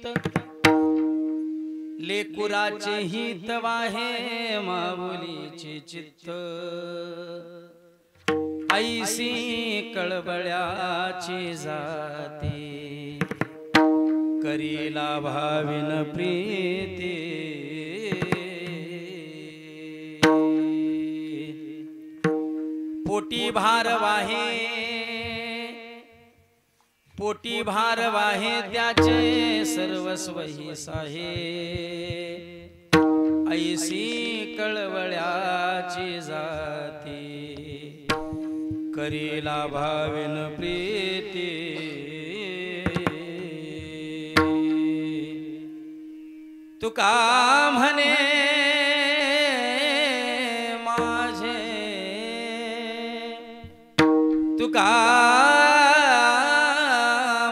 चित्त लेकुराचे हित वाहे माऊलीचे चित्त ऐसी कळबळ्याची जाती करीला भाविन प्रीती पोटी भार वाहे त्याचे सर्वस्व ही साहे ऐसी कळवळ्याची जाती करीला भाविन प्रीती तुका म्हणे माझे तुका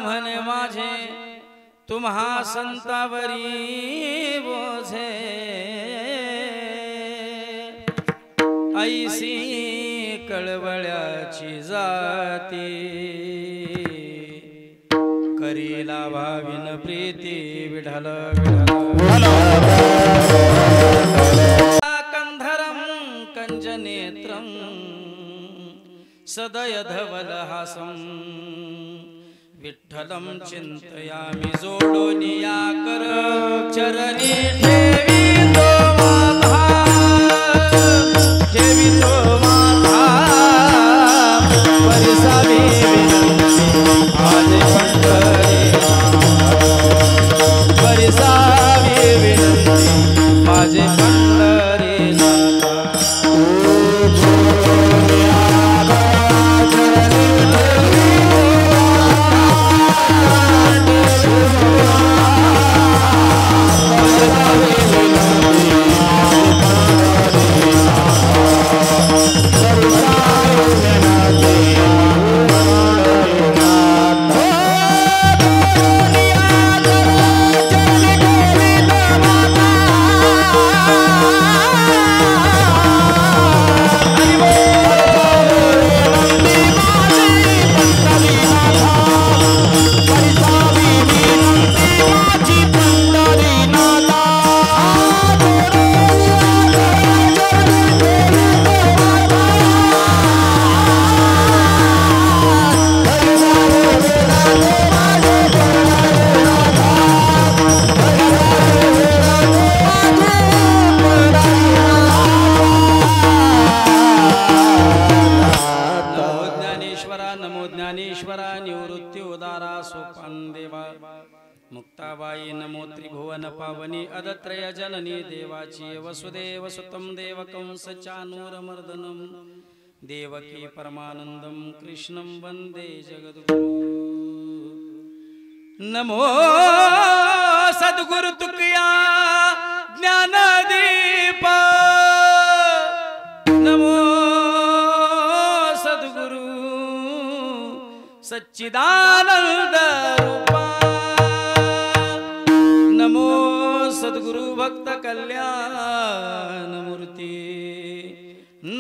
म्हणे माझे तुम्हा संतावरी बोझे ऐसी कळवळ्याची जाती करीला भाविन प्रीती विढल विढल कंधरं कंजनेत्रं सदय धवलहासं विठ्ठलं चिंतयामि जोडोनिया कर चरणी ठेवितो माता परिसावी विनंती परिसावी विनंती माझे पंढरी नाथा मुक्ताबाई नमो त्रिभुवन पावनी अदत्रय जननी देवाची वसुदेव सुतं देवकं सचानूरमर्दनं देवकी परमानंदं कृष्णं वंदे जगद्गुरु नमो सद्गुरु तुकया ज्ञानदीप नमो सद्गुरु सच्चिदानंद रूपा नमो सद्गुरु भक्त कल्याण मूर्ती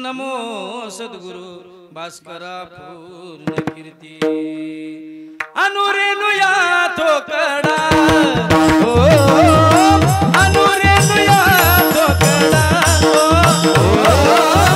नमो सद्गुरु भास्करा पूर्ण कीर्ती अनुरेनुया थोकडा ओ अनुरेनुया थोकडा Oh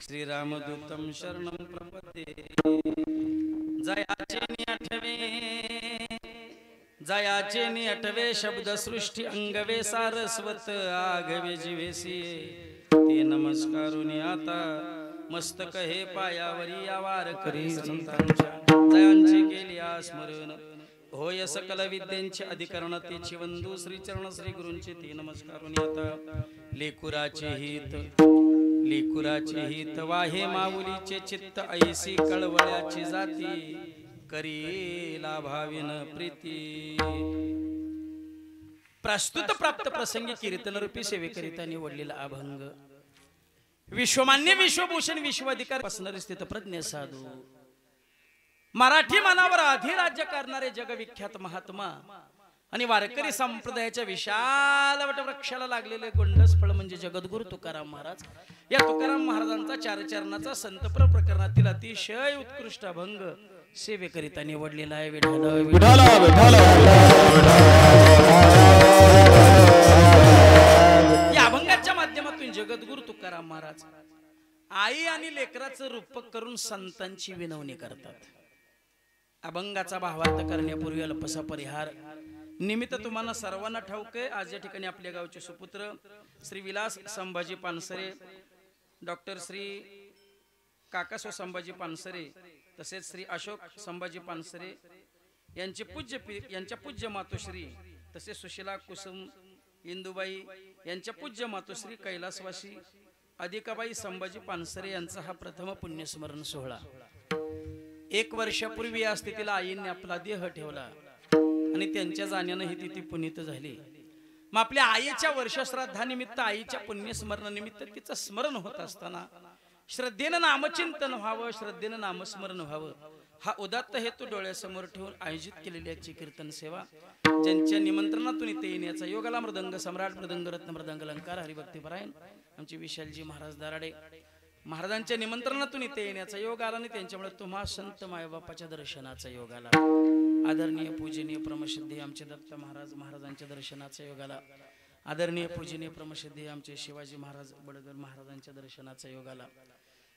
श्रीरामदूतं शरणं प्रपद्ये जयाचे नि अठवे शब्द सृष्टी अंगवे सारस्वत आगवे जीवेसी ते नमस्कारुनी आता मस्तक हे पायावरी आवार करी संतांच्या जयांची केली स्मरण होय सकल विद्यांचे अधिकरण तेची वंदू श्री चरण श्री गुरूंचे ते नमस्कारुनी आता लेकुराचे हित वाहे माऊलीचे चित्त ऐसी कळवळ्याची जाती करीला भाविन प्रीती प्रस्तुत प्राप्त प्रसंगी कीर्तन रूपी सेवेकरिता निवडलेला अभंग विश्वमान्य विश्वभूषण विश्वाधिकार असणारे स्थित प्रज्ञ साधू मराठी मनावर अधिराज्य करणारे जगविख्यात महात्मा आणि वारकरी संप्रदायाच्या विशाल वटवृक्षाला लागलेले गोंडस फळ म्हणजे जगद्गुरु तुकाराम महाराज या तुकाराम महाराजांचा चार चरणाचा संतप्र प्रकरणातील अतिशय उत्कृष्ट अभंग सेवेकरिता निवडलेला आहे या अभंगाच्या माध्यमातून जगद्गुरु तुकाराम महाराज आई आणि लेकराचं रूपक करून संतांची विनवणी करतात. अभंगाचा भावार्थ करण्यापूर्वी अल्पसा परिहार निमित्त तुम्हाला सर्वांना ठाऊक आहे. आज या ठिकाणी आपल्या गावचे सुपुत्र श्री विलास संभाजी पानसरे, डॉक्टर श्री काकासो संभाजी पानसरे, तसेच श्री अशोक संभाजी पानसरे यांच्या पूज्य मातोश्री, तसेच सुशीला कुसुम इंदुबाई यांच्या पूज्य मातोश्री कैलासवासी अधिकाबाई संभाजी पानसरे यांचा हा प्रथम पुण्यस्मरण सोहळा. 1 वर्षापूर्वी या स्थितीला आईने आपला देह ठेवला आणि त्यांच्या जाण्याने ही तिथी पुनीत झाली. मग आपल्या आईच्या वर्षश्राद्धानिमित्त, आईच्या पुण्यस्मरणानिमित्त तिचं स्मरण होत असताना श्रद्धेनं नामचिंतन व्हावं, श्रद्धेनं नामस्मरण व्हावं हा उदात्त हेतू डोळ्यासमोर ठेवून आयोजित केलेली आजची कीर्तन सेवा, ज्यांच्या निमंत्रणातून इथे येण्याचा योगाला मृदंग सम्राट मृदंग रत्न मृदंग अलंकार हरिभक्तीपरायण आमचे विशालजी महाराज दाराडे महाराजांच्या निमंत्रणातून इथे येण्याचा योग आला आणि त्यांच्यामुळे तुम्हा संत मायबापाच्या दर्शनाचा योग आला. आदरणीय पूजनीय प्रमसिद्धी आमचे दत्त महाराज महाराजांच्या दर्शनाचा योग आला. आदरणीय पूजनीय प्रमसिद्धी आमचे शिवाजी महाराज बडगर महाराजांच्या दर्शनाचा योग आला.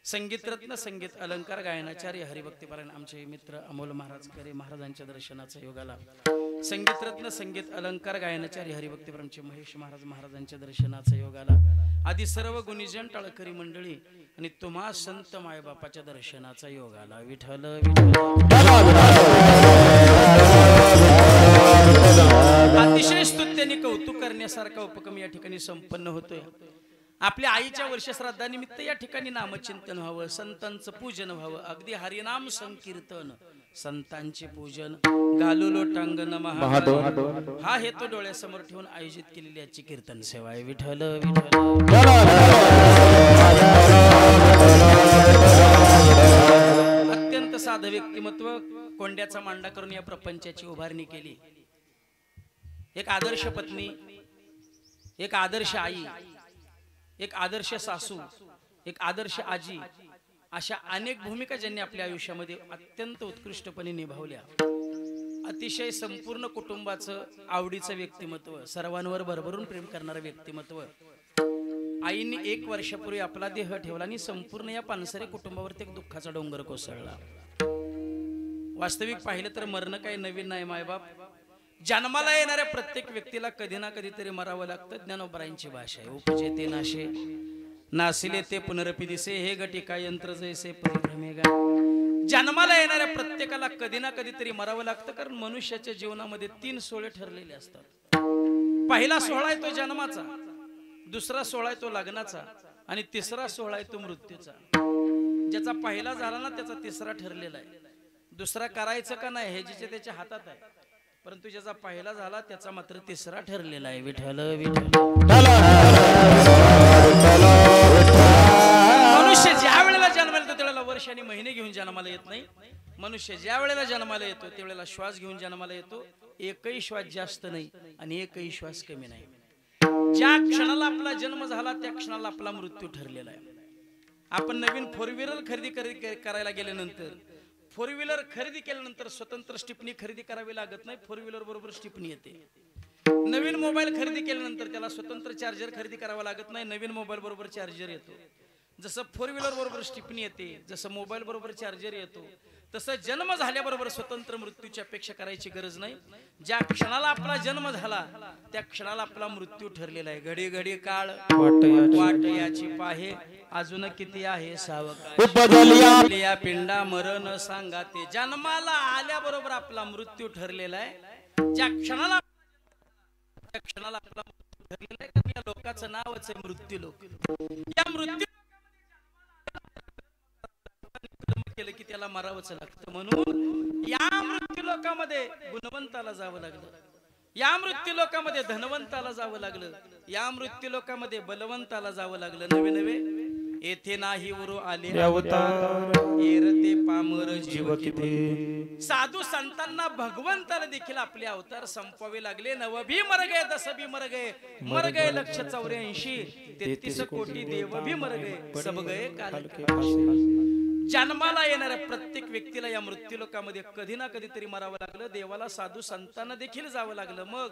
संगीत रत्न संगीत अलंकार गायनाचार्य हरिभक्तीपरायण आमचे मित्र अमोल महाराज करे महाराजांच्या दर्शनाचा योग आला. संगीत रत्न संगीत अलंकार गायनाचार्य हरिभक्तीपरायणचे महेश महाराज महाराजांच्या दर्शनाचा योग आला. आदी सर्व गुणीजन टाळकरी मंडळी आणि तुम्हा संत मायबापाच्या दर्शनाचा योग आला. विठ्ठल अतिशय स्तुत्याने कौतुक करण्यासारखा उपक्रम या ठिकाणी संपन्न होतोय. आपल्या आईच्या वर्षश्राद्धानिमित्त या ठिकाणी नामचिंतन व्हावं, संतांचं पूजन व्हावं, अगदी हरिनाम संकीर्तन, संतांचे पूजन, घालू लोटांग नमः हा हेतू डोळ्यासमोर ठेवून आयोजित केलेली आजची कीर्तन सेवा आहे. विठ्ठल अत्यंत साधं व्यक्तिमत्व, कोंड्याचा मांडा करून या प्रपंचाची उभारणी केली. एक आदर्श पत्नी, एक आदर्श आई, एक आदर्श सासू, एक आदर्श आजी, अशा अनेक भूमिका ज्यांनी आपल्या आयुष्यामध्ये अत्यंत उत्कृष्टपणे निभावल्या. अतिशय संपूर्ण कुटुंबाचं आवडीचं व्यक्तिमत्व, सर्वांवर भरभरून प्रेम करणारं व्यक्तिमत्व. आईने 1 वर्षापूर्वी आपला देह ठेवला आणि संपूर्ण या पानसरे कुटुंबावरती एक दुःखाचा डोंगर कोसळला. वास्तविक पाहिलं तर मरण काही नवीन नाही. मायबाप जन्माला येणाऱ्या प्रत्येक व्यक्तीला कधी ना कधीतरी मरावं लागतं. ज्ञानोबरायांची भाषा आहे. उपजे ते नाशे नासिले ते पुनरपी दिसे हे गटिका यंत्र जैसे परिभ्रमेगा. जन्माला येणाऱ्या प्रत्येकाला कधी ना कधीतरी मरावं लागतं, कारण मनुष्याच्या जीवनामध्ये 3 सोहळे ठरलेले असतात. पहिला सोहळा आहे तो जन्माचा, दुसरा सोहळा आहे तो लग्नाचा आणि तिसरा सोहळा आहे तो मृत्यूचा. ज्याचा पहिला झाला ना त्याचा तिसरा ठरलेला आहे. दुसरा करायचं का नाही हे जिथे त्याच्या हातात आहे, परंतु ज्याचा पहिला झाला त्याचा मात्र तिसरा ठरलेला आहे. विठ्ठल मनुष्य ज्या वेळेला जन्माला येतो त्यावेळेला वर्ष आणि महिने घेऊन जन्माला येत नाही. मनुष्य ज्या वेळेला जन्माला येतो त्यावेळेला श्वास घेऊन जन्माला येतो. एकही श्वास जास्त नाही आणि एकही श्वास कमी नाही. ज्या क्षणाला आपला जन्म झाला त्या क्षणाला आपला मृत्यू ठरलेला आहे. आपण नवीन 4 व्हीलर खरेदी करायला गेल्यानंतर, 4 व्हीलर खरेदी केल्यानंतर स्वतंत्र स्टिपनी खरेदी करावी लागत नाही. 4 व्हीलर बरोबर स्टिपनी येते. नवीन मोबाईल खरेदी केल्यानंतर त्याला स्वतंत्र चार्जर खरेदी करावा लागत नाही. नवीन मोबाईल बरोबर चार्जर येतो. जसं 4 व्हीलर बरोबर स्टिपनी येते, जसं मोबाईल बरोबर चार्जर येतो, तसं जन्म झाल्याबरोबर स्वतंत्र मृत्यूची अपेक्षा करायची गरज नाही. ज्या क्षणाला आपला जन्म झाला त्या क्षणाला आपला मृत्यू ठरलेला आहे. घडी घडी काळ वाट याची पाहे, अजून किती आहे सावकाश, या पिंडा मरण सांगा ते. जन्माला आल्याबरोबर आपला मृत्यू ठरलेला आहे. ज्या क्षणाला आपला मृत्यू ठरलेला आहे, या लोकाचं नावच आहे मृत्यू लोक. या मृत्यू केलं की त्याला मरावंच लागतं. म्हणून या मृत्यू लोकामध्ये गुणवंताला जावं लागलं, या मृत्यू लोकामध्ये धनवंताला जावं लागलं, या मृत्यू लोकामध्ये बलवंताला जावं लागलं. नवे नवे येथे नाही उरू आले अवतार, एरते पामर जीव किती. साधू संतांना भगवंताला देखील आपले अवतार संपवावे लागले. नव भी मर गए, 10 भी मर गए 184, 33 कोटी देव भी मर गए, सब गए काल के पासे. जन्माला येणाऱ्या प्रत्येक व्यक्तीला या मृत्यू लोकामध्ये कधी ना कधी तरी मरावं लागलं. देवाला साधू संतांना देखील जावं लागलं. मग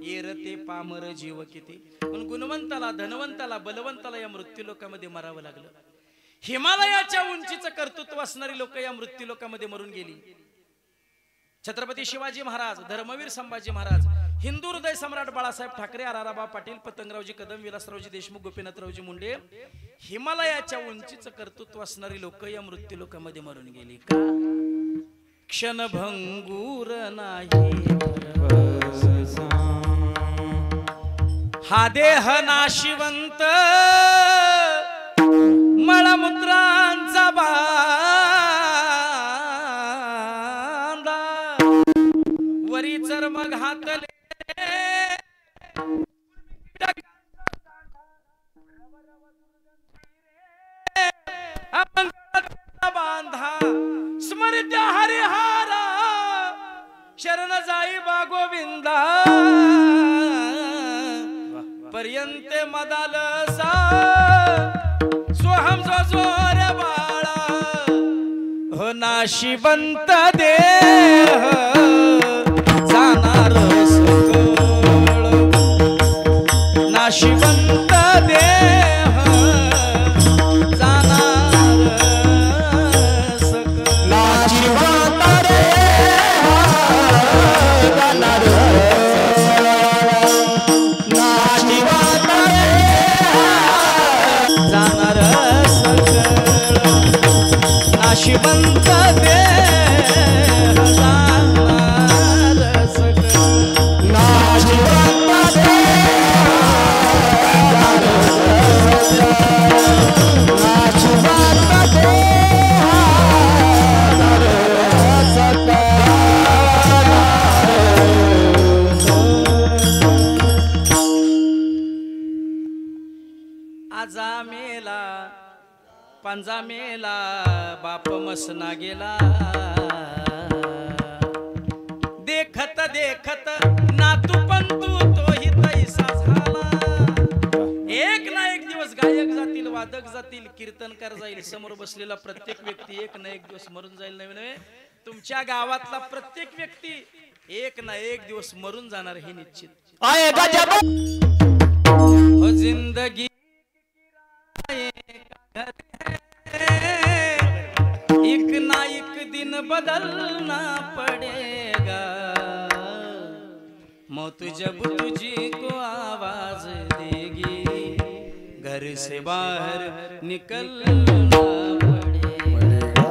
एरते पामर जीव किती. पण गुणवंताला धनवंताला बलवंताला या मृत्यू लोकामध्ये मरावं लागलं. हिमालयाच्या उंचीचं कर्तृत्व असणारी लोक या मृत्यू लोकामध्ये मरून गेली. छत्रपती शिवाजी महाराज, धर्मवीर संभाजी महाराज, हिंदू हृदय सम्राट बाळासाहेब ठाकरे, आराराबा पाटील, पतंगरावजी कदम, विलासरावजी देशमुख, गोपीनाथरावजी मुंडे, हिमालयाच्या उंचीचं कर्तृत्व असणारी लोक या मृत्यू लोकामध्ये मरून गेली. का? क्षणभंगूर नाही हा देह नाशिवंत, मळमूत्रांचा बांधा वरी चर्म घातले, बांधा स्मृत्य हरिहारा, शरण जाई बा गोविंदा, पर्यंत मदालसा सोहम जोर बाळा, हो नाशिवंत देह जाणार सकळ, नाशिवंत देह जाणार सकळ, नाशिवंत देह जाणार सकळ, नाशिवंत देह जाणार सकळ, नाशिवंत देह जाणार सकळ, नाशिवंत आजा मेला पंजा मेला बाप मसना गेला, देखत देखत नातू पंतू तोही तैसा झाला. एक ना एक दिवस गायक जातील, वादक जातील, कीर्तनकार जाईल, समोर बसलेला प्रत्येक व्यक्ती एक ना एक दिवस मरून जाईल. नवे नवे तुमच्या गावातला प्रत्येक व्यक्ती एक ना एक दिवस मरून जाणार हे निश्चित. हो जिंदगी एक ना एक दिन बदलना पड़ेगा, मौत जब तुझको आवाज देगी, घर से बाहर निकलना पड़ेगा.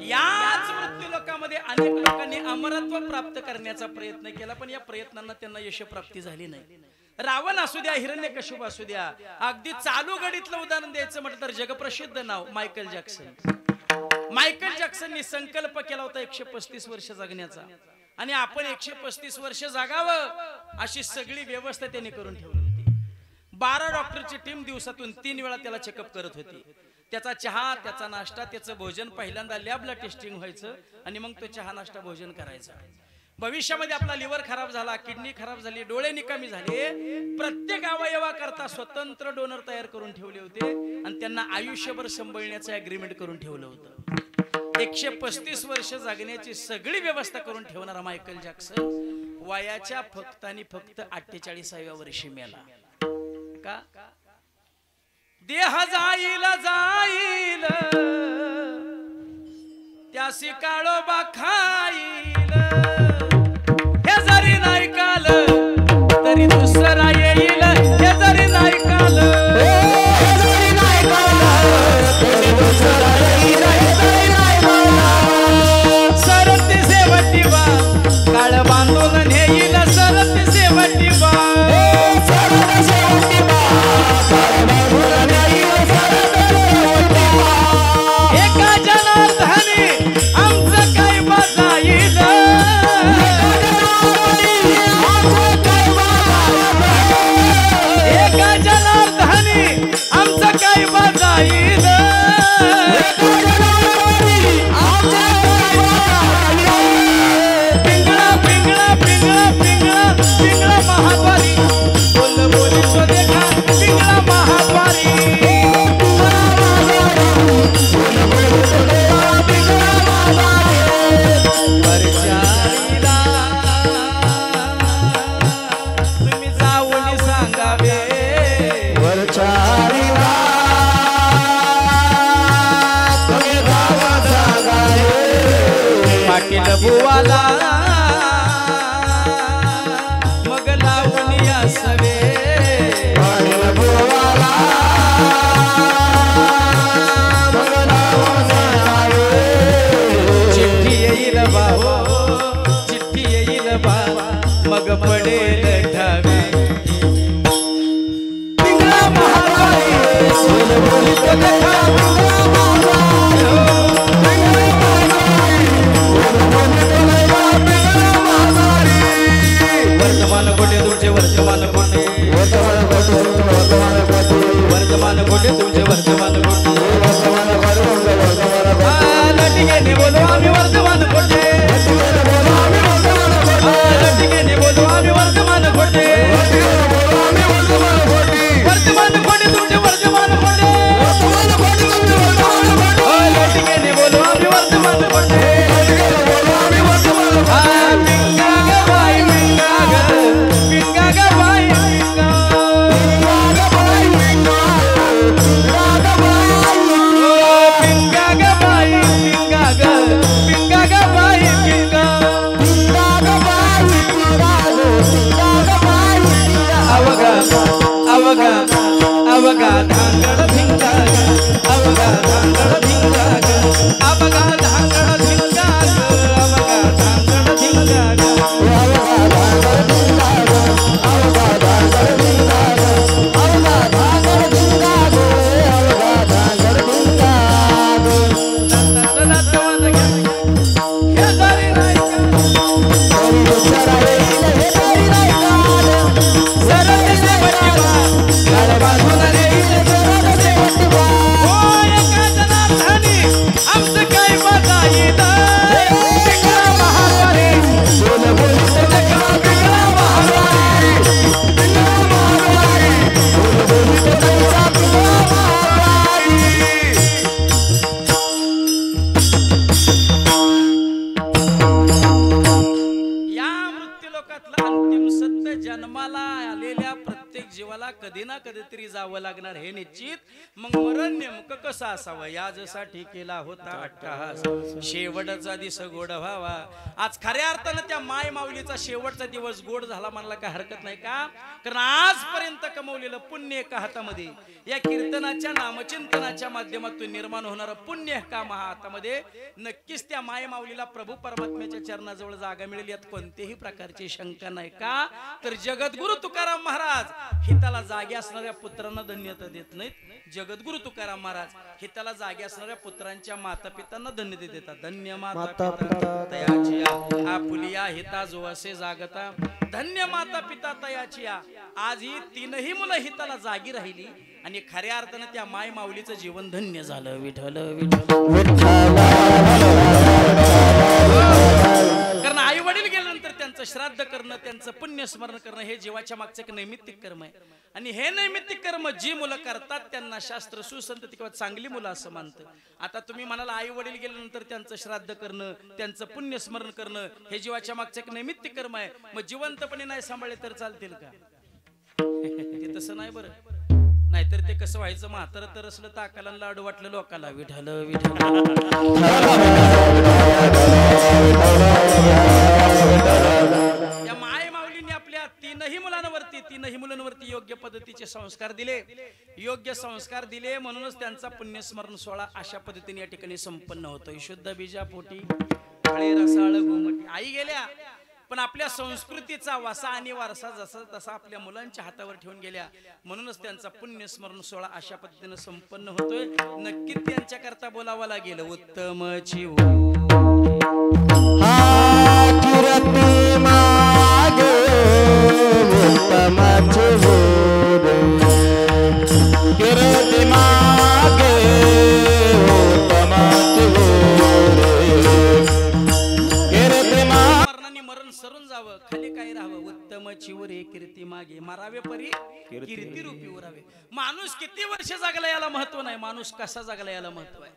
याच मृत्यू लोकामध्ये अनेक लोकांनी अमरत्व प्राप्त करण्याचा प्रयत्न केला, पण या प्रयत्नांना त्यांना यश प्राप्ती झाली नाही. रावण असू द्या, हिरण्यकश्यप असू द्या, अगदी चालू घडीतलं उदाहरण द्यायचं म्हटलं तर जगप्रसिद्ध नाव मायकल जॅक्सन. मायकल जॅक्सननी संकल्प केला होता 135 वर्ष जगण्याचा, आणि आपण 135 वर्ष जगावं अशी सगळी व्यवस्था त्यांनी करून ठेवली होती. 12 डॉक्टरची टीम दिवसातून 3 वेळा त्याला चेकअप करत होती. त्याचा चहा, त्याचा नाश्ता, त्याचं भोजन पहिल्यांदा लॅबला टेस्टिंग व्हायचं आणि मग तो चहा नाश्ता भोजन करायचा. भविष्यामध्ये आपला लिव्हर खराब झाला, किडनी खराब झाली, डोळे निकामी झाले, प्रत्येक अवयवाकरता स्वतंत्र डोनर तयार करून ठेवले होते आणि त्यांना आयुष्यभर सांभाळण्याचं अग्रीमेंट करून ठेवलं होतं. 135 वर्ष जगण्याची सगळी व्यवस्था करून ठेवणारा मायकल जॅक्सन वयाच्या फक्त आणि फक्त 48व्या वर्षी मेला. का? देह जाईल जाईल त्यासी काळोबा खाईल हे जरी नाही काल तरी दुसरा येईल हे जरी नाही काल तरी दुसरा येईल सरती सेवटी बा काळ बांधून नेईल सरती सेवटी बा एका जनार्दनी आमचं काय बजाईल एका जनार्दनी आमचं काय बजाईल पिंगळा पिंगळा पिंगळा पिंगळा पिंगळा महाद्वारी बोल बोली तो देखा पिंगळा महाद्वारी तुम्ही जाऊन सांगावे पाटील बुवाला मग लावून यासवे चिठ्ठी येईल बा हो चिठ्ठी येईल बा मग पडेल ठावे पिंगळा महाद्वारी बोल बोली तो देखा वर्तमान कोटे तुमचे वर्तमान कोटे वर्तमान कोटे तुमचे वर्तमान कोटे लटिकेने बोलो आम्ही वर्तमान कोटे लटिकेने बोलो आम्ही वर्तमान कोटे वर्तमान कोटे तुमचे वर्तमान कोटे लटिकेने बोलो आम्ही वर्तमान कोटे अवगा धांगड भिंगा अवगा धांगड भिंगा अवगा धांगड भिंगा अवगा धांगड भिंगा कधी ना कधीतरी जावं लागणार हे निश्चित मग मरण नेमकं कसं असावं यासाठी केला होता अट्टहास शेवटचा दिवस गोड व्हावा आज खऱ्या अर्थानं त्या माय माऊलीचा शेवटचा दिवस गोड झाला म्हणला काय हरकत नाही का कारण आजपर्यंत कमवलेलं पुण्य एका हातामध्ये या कीर्तनाच्या नामचिंतनाच्या माध्यमातून निर्माण होणारं पुण्य काम हा हातामध्ये नक्कीच त्या माय माऊलीला प्रभू परमात्म्याच्या चरणाजवळ जागा मिळेल यात कोणतीही प्रकारची शंका नाही का तर जगद्गुरु तुकाराम महाराज हिताला जागे असणाऱ्या पुत्रांना धन्यता देत नाहीत जगद्गुरु तुकाराम महाराज हिताला जागे असणाऱ्या पुत्रांच्या माता पितांना धन्यता देतात धन्य माता पिता तयाची आपुलिया हिता जो असे जागता धन्य माता पिता तयाची आज ही तीनही मुलं हिताला जागी राहिली आणि खऱ्या अर्थानं त्या माय माऊलीचं जीवन धन्य झालं विठ्ठल विठ्ठल कारण आई वडील गेल्यानंतर त्यांचं श्राद्ध करणं त्यांचं पुण्य स्मरण करणं हे जीवाच्या मागचं एक नैमित्तिक कर्म आहे आणि हे नैमित्तिक कर्म जी मुलं करतात त्यांना शास्त्र सुसंतती किंवा चांगली मुलं असं मानतं आता तुम्ही म्हणाला आई वडील गेल्यानंतर त्यांचं श्राद्ध करणं त्यांचं पुण्य स्मरण करणं हे जीवाच्या मागचं एक नैमित्तिक कर्म आहे मग जिवंतपणे नाही सांभाळले तर चालतील का ते तसं नाही बरं नाहीतर ते कसं व्हायचं, म्हातारं तर असलं ताकाला लाडू वाटलं लोकाला, विठ्ठल विठ्ठल. या माय माऊलींनी आपल्या तीनही मुलांवरती योग्य पद्धतीचे संस्कार दिले, योग्य संस्कार दिले, म्हणूनच त्यांचा पुण्यस्मरण सोहळा अशा पद्धतीने या ठिकाणी संपन्न होतोय. शुद्ध बीजापोटी फळे रसाळ घुमटी. आई गेल्या पण आपल्या संस्कृतीचा वासा आणि वारसा जसा तसा आपल्या मुलांच्या हातावर ठेवून गेल्या, म्हणूनच त्यांचा पुण्यस्मरण सोहळा अशा पद्धतीने संपन्न होतोय. नक्की त्यांच्या करता बोलावं लागेल. उत्तमची खाली काय राहावं. उत्तम चिवरे कीर्ती मागे मारावे परी कीर्ती रूपी उरावे. माणूस किती वर्ष जगला याला महत्व नाही, माणूस कसा जगला याला महत्व आहे.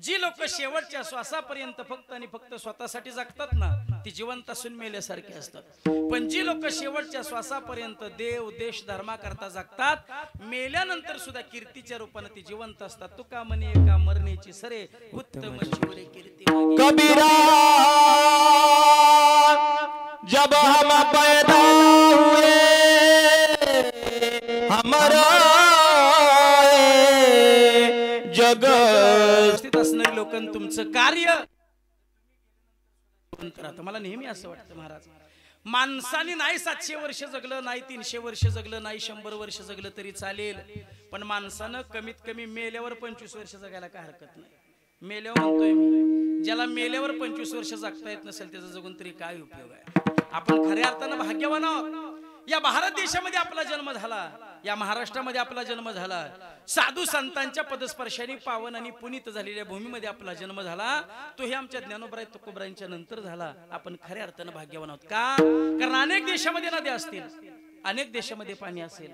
जी लोक शेवटच्या श्वासापर्यंत फक्त आणि फक्त स्वतःसाठी जगतात ना, ती जिवंत असून मेल्यासारखी असतात. पण जी लोक शेवटच्या श्वासापर्यंत देव देश धर्मा करता जगतात, मेल्यानंतर सुद्धा कीर्तीच्या रूपाने ती जिवंत असतात. तुका म्हणे एका मरणेची सरे उत्तम चिवरे कीर्ती कबीरा. जब हम पैदा हुए हमारा जग स्थित असणारी लोक तुमचं कार्य. मला नेहमी असं वाटतं महाराज, माणसाने नाही 700 वर्ष जगलं, नाही 300 वर्ष जगलं, नाही 100 वर्ष जगलं तरी चालेल, पण माणसानं कमीत कमी मेल्यावर 25 वर्ष जगायला काय हरकत नाही. मेल्यावर म्हणतोय मी, ज्याला मेल्यावर 25 वर्ष जगता येत नसेल त्याचा जगून तरी काय उपयोग आहे. आपण खऱ्या अर्थानं भाग्यवान आहोत. या भारत देशामध्ये आपला जन्म झाला, या महाराष्ट्रामध्ये आपला जन्म झाला, साधू संतांच्या पदस्पर्शाने पावन आणि पुनीत झालेल्या भूमीमध्ये आपला जन्म झाला. तो हे आमच्या ज्ञानोबराय तुकोबरायांच्या नंतर झाला. आपण खऱ्या अर्थानं भाग्यवान आहोत. का? कारण अनेक देशामध्ये नद्या असतील, अनेक देशामध्ये पाणी असेल,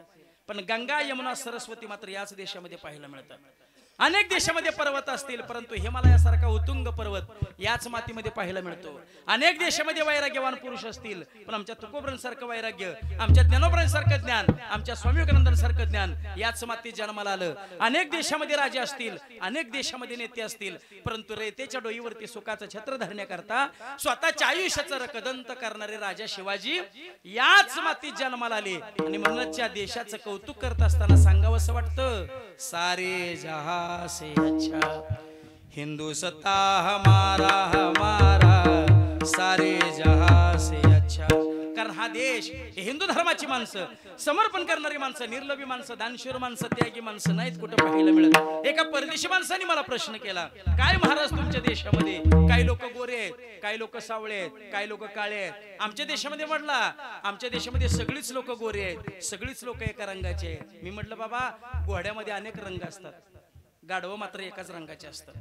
पण गंगा यमुना सरस्वती मात्र याच देशामध्ये पाहायला मिळतात. अनेक देशामध्ये पर्वत असतील, परंतु हिमालयासारखा उत्तुंग पर्वत याच मातीमध्ये पाहायला मिळतो. अनेक देशामध्ये वैराग्यवान पुरुष असतील, पण आमच्या तुकोबरांसारखं वैराग्य, आमच्या ज्ञानोबरांसारखं ज्ञान, आमच्या स्वामी विवेकानंदांसारखं ज्ञान याच मातीत जन्माला आलं. अनेक देशामध्ये राजे असतील, अनेक देशामध्ये नेते असतील, परंतु रेतेच्या डोईवरती सुखाचं छत्र धरण्याकरता स्वतःच्या आयुष्याचं रकदंत करणारे राजा शिवाजी याच मातीत जन्माला आले. आणि म्हणूनच त्या देशाचं कौतुक करत असताना सांगावंसं वाटतं, सारे जहां से अच्छा हिंदुस्ता हमारा हमारा सारे जहां से अच्छा. कारण हा देश हे हिंदू धर्माची माणसं, समर्पण करणारी माणसं, निर्लोभी माणसं, दानशूर माणसं, त्यागी माणसं नाहीत कुठं पाहायला मिळत. एका परदेशी माणसाने मला प्रश्न केला, काय महाराज तुमच्या देशामध्ये काही लोक गोरे आहेत, काही लोक सावळे आहेत, काही लोक काळे आहेत. आमच्या देशामध्ये म्हटला, आमच्या देशामध्ये सगळीच लोक गोरे आहेत, सगळीच लोक एका रंगाचे आहेत. मी म्हटलं बाबा, घोड्यामध्ये अनेक रंग असतात, गाढवं मात्र एकाच रंगाचे असतात.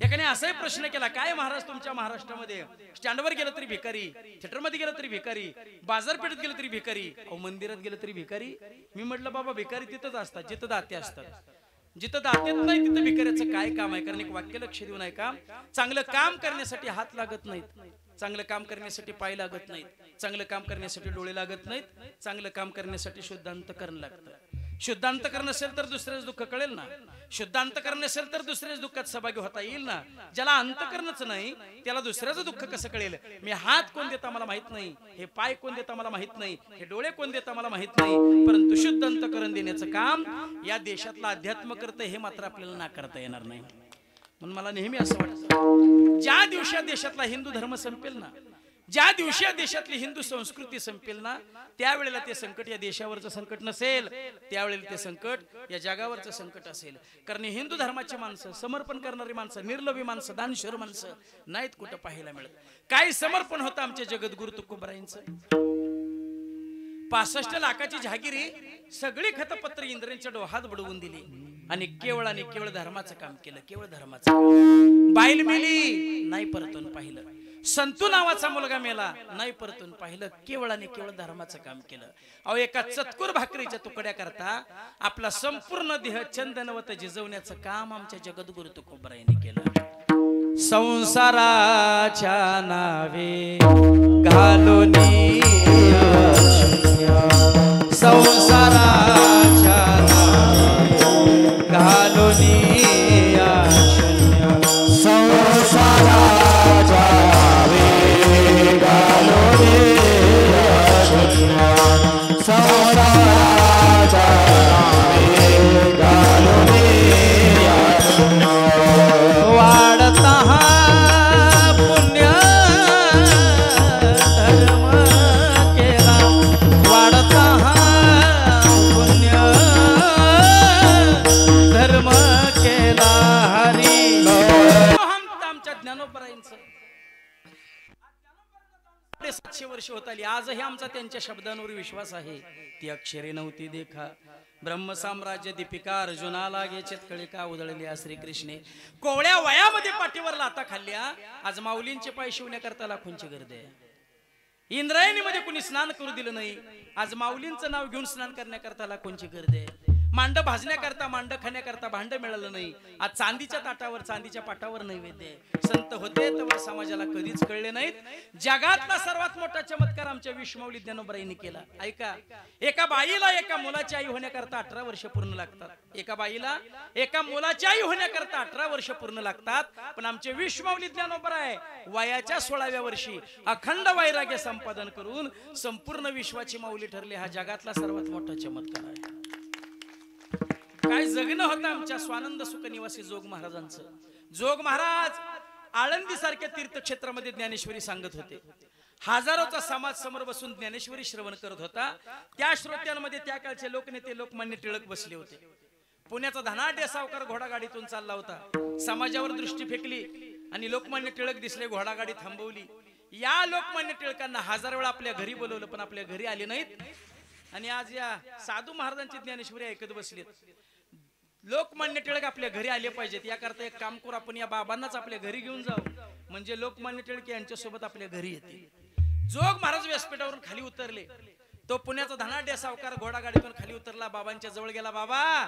एकाने असाही प्रश्न केला, काय महाराज तुमच्या महाराष्ट्रामध्ये स्टँडवर गेलं तरी भिकारी, थिएटरमध्ये गेलं तरी भिकारी, बाजारपेठेत गेलं तरी भिकारी, मंदिरात गेलं तरी भिकारी. मी म्हटलं बाबा, भिकारी तिथंच असतात जिथं दाते असतात, जिथं दातेच नाही तिथं भिकाऱ्याचं काय काम आहे. कारण एक वाक्य लक्ष देऊन आहे का, चांगलं काम करण्यासाठी हात लागत नाहीत, चांगलं काम करण्यासाठी पाय लागत नाहीत, चांगलं काम करण्यासाठी डोळे लागत नाहीत, चांगलं काम करण्यासाठी शुद्ध अंतकरण लागतं. शुद्ध अंतकरण असेल तर दुसऱ्याच दुःख कळेल ना, शुद्ध अंतकरण असेल तर दुसऱ्याच दुःखात सहभागी होता येईल ना. ज्याला अंतकरणच नाही त्याला दुसऱ्याचं दुःख कसं कळेल. मी हात कोण देता मला माहित नाही, हे पाय कोण देता मला माहित नाही, हे डोळे कोण देता मला माहित नाही, परंतु शुद्ध अंतकरण देण्याचं काम या देशातला अध्यात्म करतं, हे मात्र आपल्याला नाकारता येणार नाही. म्हणून मला नेहमी असं वाटतं, ज्या दिवशी देशातला हिंदू धर्म संपेल ना, ज्या दिवशी देशातली हिंदू संस्कृती संपेल ना, त्यावेळेला ते संकट या देशावरचं संकट नसेल, त्यावेळेला ते संकट या जगावरचं संकट असेल. कारण हिंदू धर्माची माणसं, समर्पण करणारी माणसं, निर्लोभी माणसं, दानशूर माणसं नाहीत कुठं पाहायला मिळत. काय समर्पण होतं आमच्या जगद्गुरु तुकोबरायांचं. 65 लाखाची जहागिरी सगळी खतपत्र इंद्रांच्या डोहात बुडवून दिली आणि केवळ धर्माचं काम केलं. केवळ धर्माचं काम. बाईल मेली नाही परतून पाहिलं, संतू नावाचा मुलगा मेला नाही परतून पाहिलं, केवळ धर्माचं काम केलं. अहो, एका चतकुर भाकरीच्या तुकड्या करता आपला संपूर्ण देह चंदनवत जिजवण्याचं काम आमच्या जगद्गुरु तुकोबरायांनी केलं. संसाराच्या नावे घालोनी संसाराच्या नावे केला हरी आमच्या ज्ञानोबरायांचं 700 वर्ष होत आली. आजही आमचा त्यांच्या शब्दांवर विश्वास आहे. ती अक्षरे नव्हती देखा ब्रह्म साम्राज्य दीपिका अर्जुनाला गे चेतकळी उधळल्या श्रीकृष्णे. कोवळ्या वयामध्ये पाठीवर लाता खाल्ल्या. आज माऊलींचे पाय शिवण्याकरता लाखोंची गर्दी आहे. इंद्रायणीमध्ये कुणी स्नान करू दिलं नाही. आज माऊलींचं नाव घेऊन स्नान करण्याकरता लाखोंची गर्दी आहे. मांड भाजण्याकरता मांड खाण्याकरता भांड मिळालं नाही. आज चांदीच्या ताटावर चांदीच्या पाटावर नैवेद्य आहे. संत होते तर समाजाला कधीच कळले नाहीत. जगातला सर्वात मोठा चमत्कार आमच्या विश्वमाऊली ज्ञानोबरायांनी केला. ऐका, एका बाईला एका मुलाची आई होण्याकरता 18 वर्ष पूर्ण लागतात. एका बाईला एका मुलाची आई होण्याकरता 18 वर्ष पूर्ण लागतात. पण आमचे विश्वमाऊली ज्ञानोबराय वयाच्या 16व्या वर्षी अखंड वैराग्य संपादन करून संपूर्ण विश्वाची माऊली ठरले. हा जगातला सर्वात मोठा चमत्कार आहे. काय जगणं होतं आमच्या स्वानंद सुख निवासी जोग महाराजांचं. जोग महाराज आळंदी सारख्या तीर्थक्षेत्रामध्ये ज्ञानेश्वरी सांगत होते. हजारोचा समाज समोर बसून ज्ञानेश्वरी श्रवण करत होता. त्या श्रोत्यांमध्ये त्या काळचे लोकनेते लोकमान्य टिळक बसले होते. पुण्याचा धनाढ्य सावकार घोडागाडीतून चालला होता. समाजावर दृष्टी फेकली आणि लोकमान्य टिळक दिसले. घोडागाडी थांबवली. या लोकमान्य टिळकांना 1000 वेळा आपल्या घरी बोलवलं पण आपल्या घरी आले नाहीत. आणि आज या साधू महाराजांची ज्ञानेश्वरी ऐकत बसलेत. लोकमान्य टिळक आपल्या घरी आले पाहिजेत याकरता एक काम करू, आपण या बाबांनाच आपल्या घरी घेऊन जाऊ, म्हणजे लोकमान्य टिळक यांच्या सोबत आपल्या घरी येतील. जोग महाराज व्यासपीठावरून खाली उतरले. तो पुण्याचा धनाढ्य सावकार घोडागाडीतून खाली उतरला. बाबांच्या जवळ गेला. बाबा,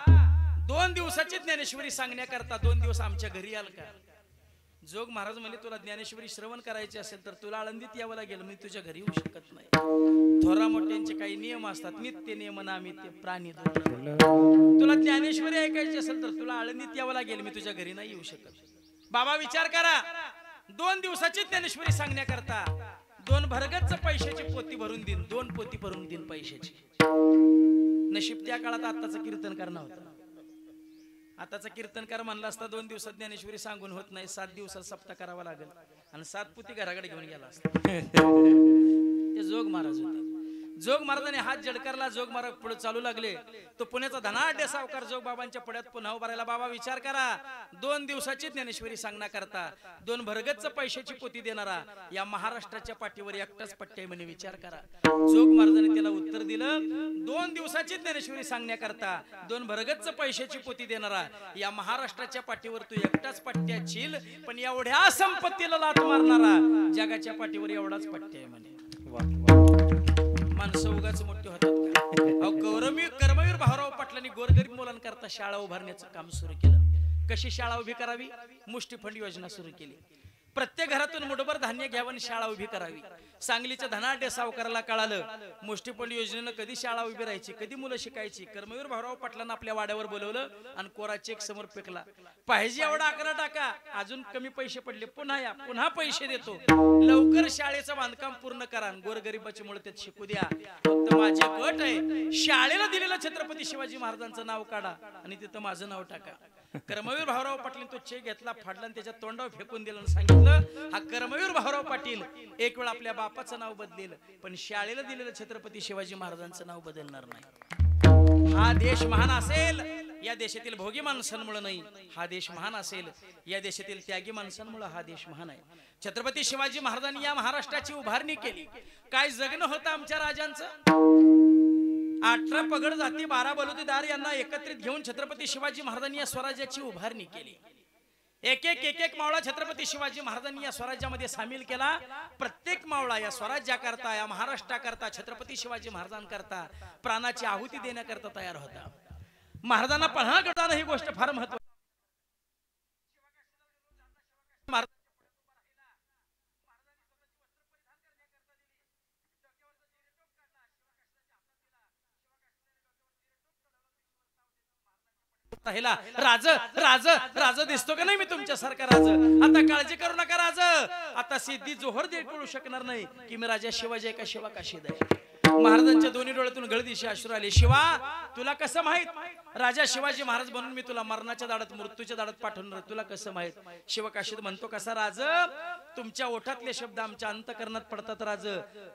2 दिवसाची ज्ञानेश्वरी सांगण्याकरता 2 दिवस आमच्या घरी आल का? जोग महाराज म्हणले, तुला ज्ञानेश्वरी श्रवण करायची असेल तर तुला आळंदीत यावं लागेल. मी तुझ्या घरी येऊ शकत नाही. थोरा मोठ्यांचे काही नियम असतात, नित्य नियम नामी ते प्राणी. तुला ज्ञानेश्वरी ऐकायची असेल तर तुला आळंदीत यावं लागेल. मी तुझ्या घरी नाही येऊ शकत. बाबा विचार करा, 2 दिवसाची ज्ञानेश्वरी सांगण्याकरता 2 भरगच्च पैशाची पोती भरून देईन. 2 पोती भरून देईन पैशाची. नशीब त्या काळात आत्ताचं कीर्तन करणं होतं. आताचा कीर्तनकार म्हणला असता 2 दिवसात ज्ञानेश्वरी सांगून होत नाही, 7 दिवसात सप्ताह करावा लागेल आणि 7 पुती घराकडे घेऊन गेला असता. ते जोग महाराज होते. जोग महाराजांनी हात जडकारला. जोग महाराज पुढे चालू लागले. तो पुण्याचा धनाढ्य सावकार जोग बाबांच्या पुढ्यात पुन्हा उभा राहिला. बाबा विचार करा, 2 दिवसाची ज्ञानेश्वरी सांगण्याकरता 2 भरगच्च पैशाची पोती देणारा या महाराष्ट्राच्या पाठीवर एकटाच पट्ट्या म्हणे. विचार करा. जोग महाराजांनी त्याला उत्तर दिलं, 2 दिवसाची ज्ञानेश्वरी सांगण्याकरता 2 भरगच्च पैशाची पोती देणारा या महाराष्ट्राच्या पाठीवर तू एकटाच पट्ट्या छील, पण एवढ्या संपत्तीला लात मारणारा जगाच्या पाठीवर एवढाच पट्ट्या आहे म्हणे. माणसं उगाच मोठे होतात का? कर्मवीर भाऊराव पाटलांनी गोरगरीब मुलांकरता शाळा उभारण्याचं काम सुरू केलं. कशी शाळा उभी करावी? मुष्टीफंड योजना सुरू केली. प्रत्येक घरातून मुठभर धान्य घ्यावं आणि शाळा उभी करावी. सांगलीच्या धनाढ्य सावकाराला कळालं, मुष्टीफंड योजनेनं कधी शाळा उभी राहायची, कधी मुलं शिकायची. कर्मवीर भाऊराव पाटलांना आपल्या वाड्यावर बोलवलं आणि कोरा चेक समोर फेकला. पाहिजे एवढा आकडा टाका, अजून कमी पैसे पडले पुन्हा या, पुन्हा पैसे देतो. लवकर शाळेचं बांधकाम पूर्ण करा, गोरगरिबाची मुलं त्यात शिकू द्या. फक्त माझी अट आहे, शाळेला दिलेलं छत्रपती शिवाजी महाराजांचं नाव काढा आणि तिथं माझं नाव टाका. कर्मवीर भाऊराव पाटील तो चेक घेतला, फाडला आणि त्याच्या तोंडावर फेकून दिलं आणि सांगितलं, हा कर्मवीर भाऊराव पाटील एक वेळ आपल्या बापाचं नाव बदलेल, पण शाळेला दिलेलं छत्रपती शिवाजी महाराजांचं नाव बदलणार नाही. हा देश महान असेल या देशातील भोगी माणसांमुळे नाही, हा देश महान असेल या देशातील त्यागी माणसांमुळे हा देश महान आहे. छत्रपती शिवाजी महाराजांनी या महाराष्ट्राची उभारणी केली. काय जगणं होतं आमच्या राजांचं. 18 पगड जाती 12 बलुतेदार यांना एकत्रित घेऊन छत्रपती शिवाजी महाराजांनी या स्वराज्याची उभारणी केली. एक एक मावळा छत्रपती शिवाजी महाराजांनी या स्वराज्यामध्ये सामील केला. प्रत्येक मावळा या स्वराज्याकरता, या महाराष्ट्राकरता, छत्रपती शिवाजी महाराजांकरता प्राणाची आहुती देण्याकरता तयार होता. महाराजांना पन्हा गटानं ही गोष्ट फार महत्त्वाची. राज राज राज दिसतो का नाही मी तुमच्यासारखा राज. आता काळजी करू नका राज. आता सिद्धी जोहर देखील शकणार नाही की मी राजा शिवाजी का शिवा काशीद आहे. महाराजांच्या दोन्ही डोळ्यातून गळदिशी अश्रू आले. शिवा तुला कसं माहित राजा शिवाजी महाराज बनून मी तुला मरणाच्या दाडात मृत्यूच्या दाडात पाठवणार, तुला कसं माहित? शिवकाशीत म्हणतो कसा राज, तुमच्या ओठातले शब्द आमच्या अंतकरणात पडतात राज.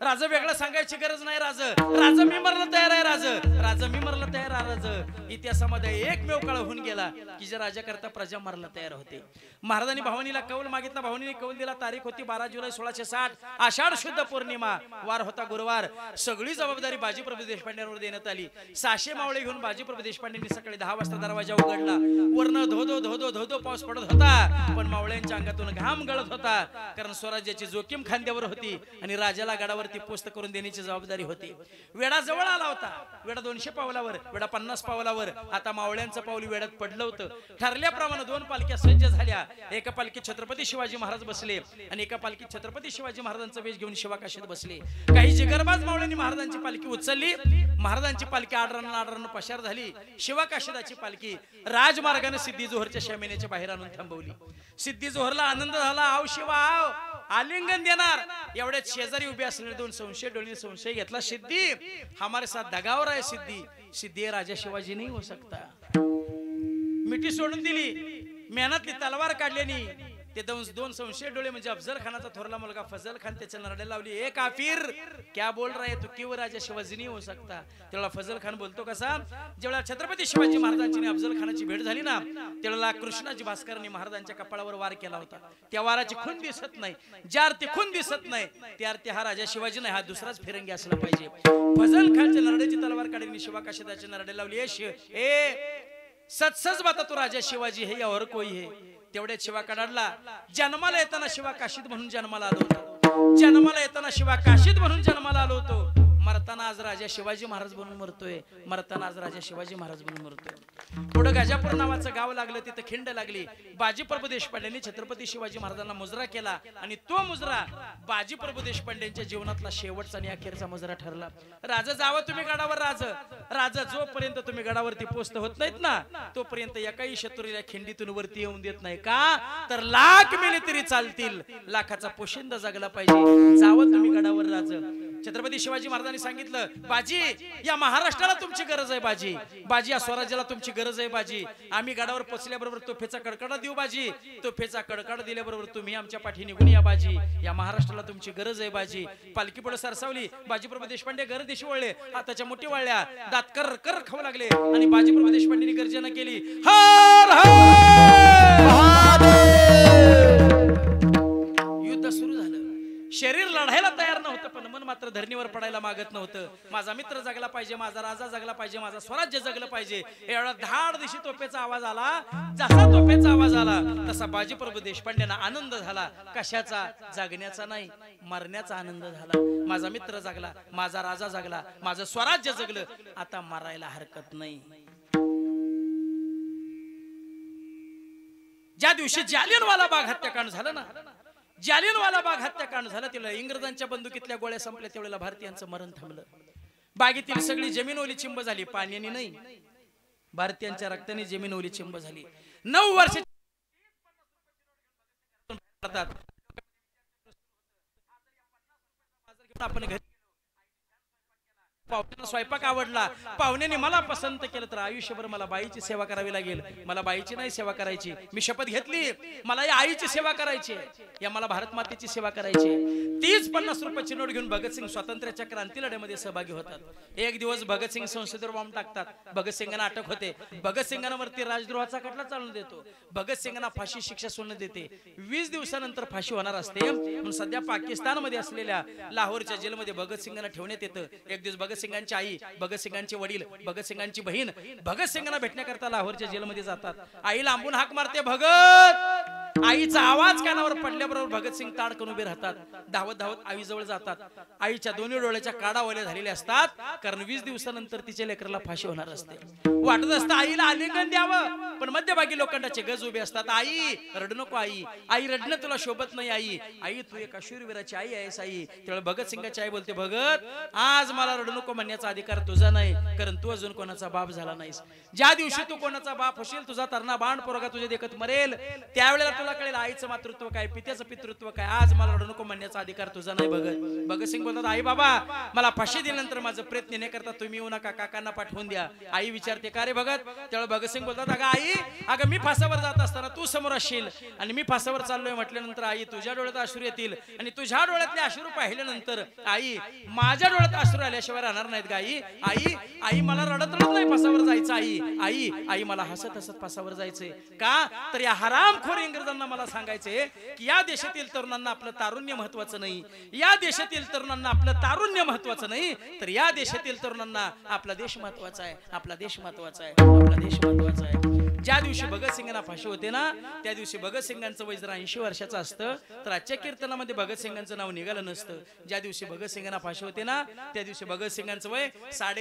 राज वेगळं सांगायची गरज नाही राज. राज मी मरला तयार आहे राज. राज मी मरला तयार आहे राज. इतिहासामध्ये एकमेव काळ होऊन गेला की जे राजा करता प्रजा मरला तयार होते. महाराजांनी भवानीला कौल मागितला. भवानीने कौल दिला. तारीख होती 12 जुलै 1660, आषाढ शुद्ध पौर्णिमा, वार होता गुरुवार. सगळी जबाबदारी बाजीप्रभू देशपांड्यांवर देण्यात आली. 600 मावळे घेऊन बाजीप्रभू देशपांडे सकाळी 10 वाजता दरवाजा उघडला. वरनं धोधो धोधो धोधो पाऊस पडत होता, पण मावळ्यांच्या अंगातून घाम गळत होता, कारण स्वराज्याची जोखीम खांद्यावर होती आणि राजाला गडावरती पोस्ट करून देण्याची जबाबदारी होती. वेडा जवळ आला होता. वेडा 200 पावलावर, वेडा 50 पावलावर. आता मावळ्यांचं पाऊल वेड्यात पडलं होतं. ठरल्याप्रमाणे 2 पालख्या सज्ज झाल्या. एका पालखीत छत्रपती शिवाजी महाराज बसले आणि एका पालखीत छत्रपती शिवाजी महाराजांचा वेश घेऊन शिवाकाशीत बसले. काही जिगरबाज मावळ्यांनी महाराजांची पालखी उचलली. महाराजांची पालखी आडरानं पशार झाली. शिवाकाशीदाची पालखी राजमार्गाने सिद्धी जोहरच्या शामियानाच्या बाहेर आणून थांबवली. सिद्धी जोहरला आनंद झाला. आव शिवा आव, आलिंगन देणार. एवढ्यात शेजारी उभे असलेले 2 संशय डोळीने संशय घेतला. सिद्धी हमारे साथ दगावर आहे. सिद्धी सिद्धी राजा शिवाजी नहीं हो सकता. मिठी सोडून दिली. मेहनतली तलवार काढल्यानी ते 2 संशय डोळे म्हणजे अफजल खानाचा थोरला मुलगा फजल खान त्याच्या नरड्याला लावली. ए काफिर क्या बोल रहा है तू, क्यों राजा शिवाजी नहीं हो सकता? तेवढा फजल खान बोलतो कसा, जेवढा छत्रपती शिवाजी महाराजांची आणि अफजल खानाची भेट झाली ना, तेवढा कृष्णाजी भास्करांनी महाराजांच्या कपाळावर वार केला होता. त्या वाराची खून दिसत नाही. ज्यार ते खून दिसत नाही त्यार ते हा राजा शिवाजी नाही, हा दुसराच फिरंगी असला पाहिजे. फजल खानच्या नरड्याची तलवार काढली. शिवाकाशीदाच्या नरड्याला लावली. सच बता तू राजा शिवाजी है या और कोई है? तेवढ्यात शिवा काढला. जन्माला येताना शिवा काशीद म्हणून जन्माला आलो होतो. जन्माला येताना शिवा काशीद म्हणून जन्माला आलो होतो. मरताना आज राजा शिवाजी महाराज बनून मरतोय. मरताना आज राजा शिवाजी महाराज बनून मरतोय. पुढे गाजापूर नावाचं गाव लागलं. तिथं खिंड लागली. बाजीप्रभू देशपांड्यांनी छत्रपती शिवाजी महाराजांना मुजरा केला आणि तो मुजरा बाजीप्रभू देशपांड्यांच्या जीवनातला शेवटचा आणि अखेरचा मुजरा ठरला. राजा जावं तुम्ही गडावर. राजा जोपर्यंत तुम्ही गडावरती पोस्ट होत नाहीत ना, तोपर्यंत एकाही शत्रूला खिंडीतून वरती येऊन देत नाही. का तर लाख मेले तरी चालतील, लाखाचा पोशिंदा जगला पाहिजे. जावं तुम्ही गडावर. छत्रपती शिवाजी महाराजांनी सांगितलं, बाजी या महाराष्ट्राला तुमची गरज आहे. बाजी या स्वराज्याला तुमची गरज आहे. बाजी आम्ही गडावर पोचल्याबरोबर तोफेचा कडकडा देऊ. बाजी तोफेचा कडकडा दिल्याबरोबर तुम्ही आमच्या पाठी निघून या. बाजी या महाराष्ट्राला तुमची गरज आहे. बाजी पालखी पुढे सरसावली. बाजीप्रभू देशपांडे गर्दिशी वळले. हाताच्या मुठी वळल्या. दात कर कर खाऊ लागले आणि बाजीप्रभू देशपांडेंनी गर्जना केली, हर हर. युद्ध सुरू झालं. शरीर लढायला तयार नव्हतं, पण मन मात्र धरणीवर पडायला मागत नव्हतं. माझा मित्र जगला पाहिजे, माझा राजा जगला पाहिजे, माझा स्वराज्य जगलं पाहिजे. एवढा धाड दिशी तोफेचा आवाज आला. जसा तोफेचा आवाज आला तसा बाजीप्रभू देशपांड्यांना आनंद झाला. कशाचा? जागण्याचा नाही, मरण्याचा आनंद झाला. माझा मित्र जगला, माझा राजा जगला, माझं स्वराज्य जगलं, आता मरायला हरकत नाही. ज्या दिवशी जालियनवाला बाग हत्याकांड झालं ना, जालियनवाला बाग हत्याकांड झालं, तेव्हा इंग्रजांच्या बंदुकीतल्या गोळ्या संपल्या. तेवढ्याला भारतीयांचं मरण थांबलं. बागेतील सगळी जमीन ओली चिंब झाली. पाण्याने नाही, भारतीयांच्या रक्ताने जमीन ओली चिंब झाली. 9 वर्ष आपण घरी पाहुण्यांना स्वयंपाक आवडला. पाहुण्यांनी मला पसंत केलं तर आयुष्यभर मला बाईची सेवा करावी लागेल. मला बाईची नाही सेवा करायची. मी शपथ घेतली, मला या आईची सेवा करायची, या मला भारत मातेची सेवा करायची. 30-50 रुपयाची नोट घेऊन भगतसिंग स्वातंत्र्याच्या क्रांती लढ्यामध्ये सहभागी होतात. एक दिवस भगतसिंग संसदेवर बॉम्ब टाकतात. भगतसिंगांना अटक होते. भगतसिंगांना वरती राजद्रोहाचा खटला चालून देतो. भगतसिंगांना फाशी शिक्षा सुनावण्यात देते. 20 दिवसानंतर फाशी होणार असते. म्हणून सध्या पाकिस्तानमध्ये असलेल्या लाहोरच्या जेलमध्ये भगतसिंगांना ठेवण्यात येतं. एक दिवस भगतसिंगांची आई, भगतसिंगांचे वडील, भगतसिंगांची बहीण भगतसिंगांना भेटण्याकरता लाहोरच्या जेलमध्ये जातात. आई लांबून हाक मारते, भगत. आईचा आवाज कानावर पडल्याबरोबर भगतसिंग ताडकन उभे राहतात. धावत धावत आईजवळ जातात. आईच्या दोन्ही डोळ्याच्या काडा ओल्या झालेल्या असतात, कारण 20 दिवसानंतर तिच्या लेकराला फाशी होणार असते. वाटत असतं आईला आलिंगन द्यावं, पण मध्यभागी लोखंडाचे गज उभे असतात. आई रडू नको, आई रडणं तुला शोभत नाही. आई तू एका शूरवीराची आई आहेस. आई तेव्हा भगतसिंगाची आई बोलते, भगत आज मला रडू नको म्हणण्याचा अधिकार तुझा नाही, कारण तू अजून कोणाचा बाप झाला नाहीस. ज्या दिवशी तू कोणाचा बाप होशील, तुझा तरणा बाण पोरगा तुझ्या देखत मरेल, त्यावेळेला तुला कळेल आईचं मातृत्व काय, पित्याचं पितृत्व काय. आज मला रडू नको म्हणण्याचा अधिकार तुझा नाही. भगतसिंग बोलतात, आई बाबा मला फाशी दिल्यानंतर माझं प्रयत्न नाही करता, तुम्ही येऊ नका, काकांना पाठवून द्या. आई विचारते का रे भगत. त्यावेळी भगतसिंग बोलतात, अगं आई, अगं मी फासावर जात असताना तू समोर असशील आणि मी फासावर चाललोय म्हटल्यानंतर आई तुझ्या डोळ्यात अश्रू येतील आणि तुझ्या डोळ्यातले अश्रू पाहिल्यानंतर आई माझ्या डोळ्यात अश्रू आल्याशिवाय राहणार नाहीत का आई. आई आई मला रडत रडत नाही फासावर जायचं. आई आई आई मला हसत हसत फासावर जायचंय का. तर या हरामखोर इंग्रजांना मला सांगायचंय की या देशातील तरुणांना आपलं तारुण्य महत्वाचं नाही, या देशातील तरुणांना आपलं तारुण्य महत्वाचं नाही, तर या देशातील तरुणांना आपला देश महत्वाचा आहे, आपला देश महत्वाचा आहे, आपला देश महत्वाचा आहे. ज्या दिवशी भगतसिंगांना फाशी होते ना, त्या दिवशी भगतसिंगांचं वय जर 80 वर्षाचं असतं तर आजच्या कीर्तनामध्ये भगतसिंगांचं नाव निघालं नसतं. ज्या दिवशी भगतसिंगांना फाशी होते ना, त्या दिवशी भगतसिंगांचं वय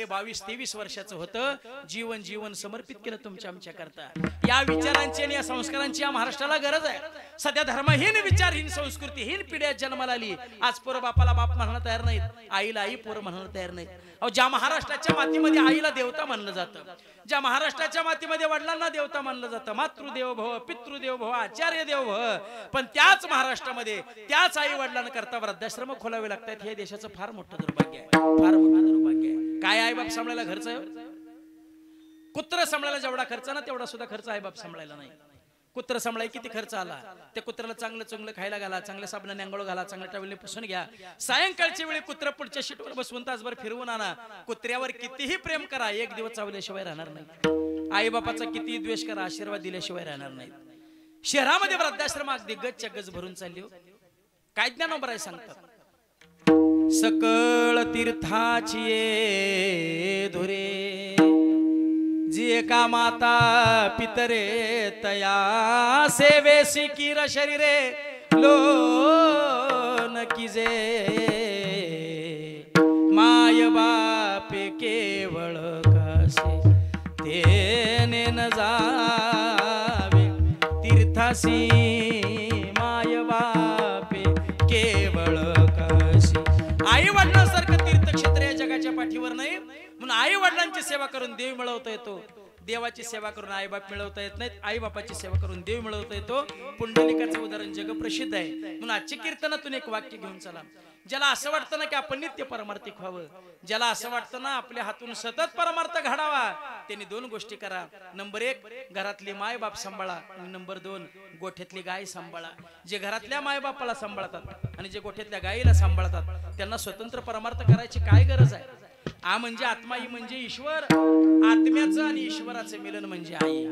22-23 वर्षाचं होतं. जीवन जीवन समर्पित केलं तुमच्या आमच्या करता. या विचारांची आणि या संस्कारांची या महाराष्ट्राला गरज आहे. सध्या धर्महीन विचारहीन संस्कृतीहीन पिढ्या जन्माला आली. आज पोरं बापाला बाप म्हणायला तयार नाहीत, आईला आई पोरं म्हणायला तयार नाहीत. अहो, ज्या महाराष्ट्राच्या मातीमध्ये आईला देवता मानलं जातं, ज्या महाराष्ट्राच्या मातीमध्ये वडिलांना देवता मानलं जातं, मातृदेव भव, पितृदेव भव, आचार्य देव भव, पण त्याच महाराष्ट्रामध्ये त्याच आई वडिलांना करता वृद्धाश्रम खोलावे लागतात. हे देशाचं फार मोठं दुर्भाग्य आहे, फार मोठं दुर्भाग्य आहे. काय आई बाप सांभाळायला खर्च आहे. कुत्र सांभाळायला जेवढा खर्च ना तेवढा सुद्धा खर्च आई बाप सांभाळायला नाही. कुत्र सांभाळाय किती खर्च आला. त्या कुत्र्याला चांगलं चांगलं खायला घाला, चांगल्या साबणाने आंघोळ घाला, चांगल्या टॉवेलने पुसून घ्या. सायंकाळच्या वेळी कुत्र पुढच्या शीटवर बसवून तासभर फिरवून आणा. कुत्र्यावर कितीही प्रेम करा, एक दिवस चावल्याशिवाय राहणार नाही. आई बापाचा किती द्वेष करा, आशीर्वाद दिल्याशिवाय राहणार नाही. शहरामध्ये वृद्धाश्रम अगदी गच्च्या गज भरून चालली हो. काय ज्ञान उभं आहे सांगतात. सकळ तीर्थाची ये धुरे, जी एका माता पितरे तया सेवेसी किर शरीरे लोन किजे. माय बापे केवळ कासे तेने न जावे तीर्थासी. माय बापे केवळ काशी. आई वडिलांसारखं तीर्थक्षेत्र या जगाच्या पाठीवर नाही. म्हणून आई वडिलांची सेवा करून देव मिळवता येतो. देवाची सेवा करून आई बाप मिळवता येत नाहीत. आई बापाची सेवा करून देव मिळवता येतो. पुंडलिकाचं उदाहरण जग प्रसिद्ध आहे. म्हणून आजच्या कीर्तनातून एक वाक्य घेऊन चला. ज्याला असं वाटतं ना की आपण नित्य परमार्थिक व्हावं, ज्याला असं वाटतं ना आपल्या हातून सतत परमार्थ घडावा, त्यांनी दोन गोष्टी करा. नंबर 1 घरातली माय बाप सांभाळा आणि नंबर 2 गोठ्यातली गाय सांभाळा. जे घरातल्या माय बापाला सांभाळतात आणि जे गोठ्यातल्या गायीला सांभाळतात त्यांना स्वतंत्र परमार्थ करायची काय गरज आहे. आ म्हणजे आत्मा, ही म्हणजे ईश्वर. आत्म्याचं आणि ईश्वराचं मिलन म्हणजे आई.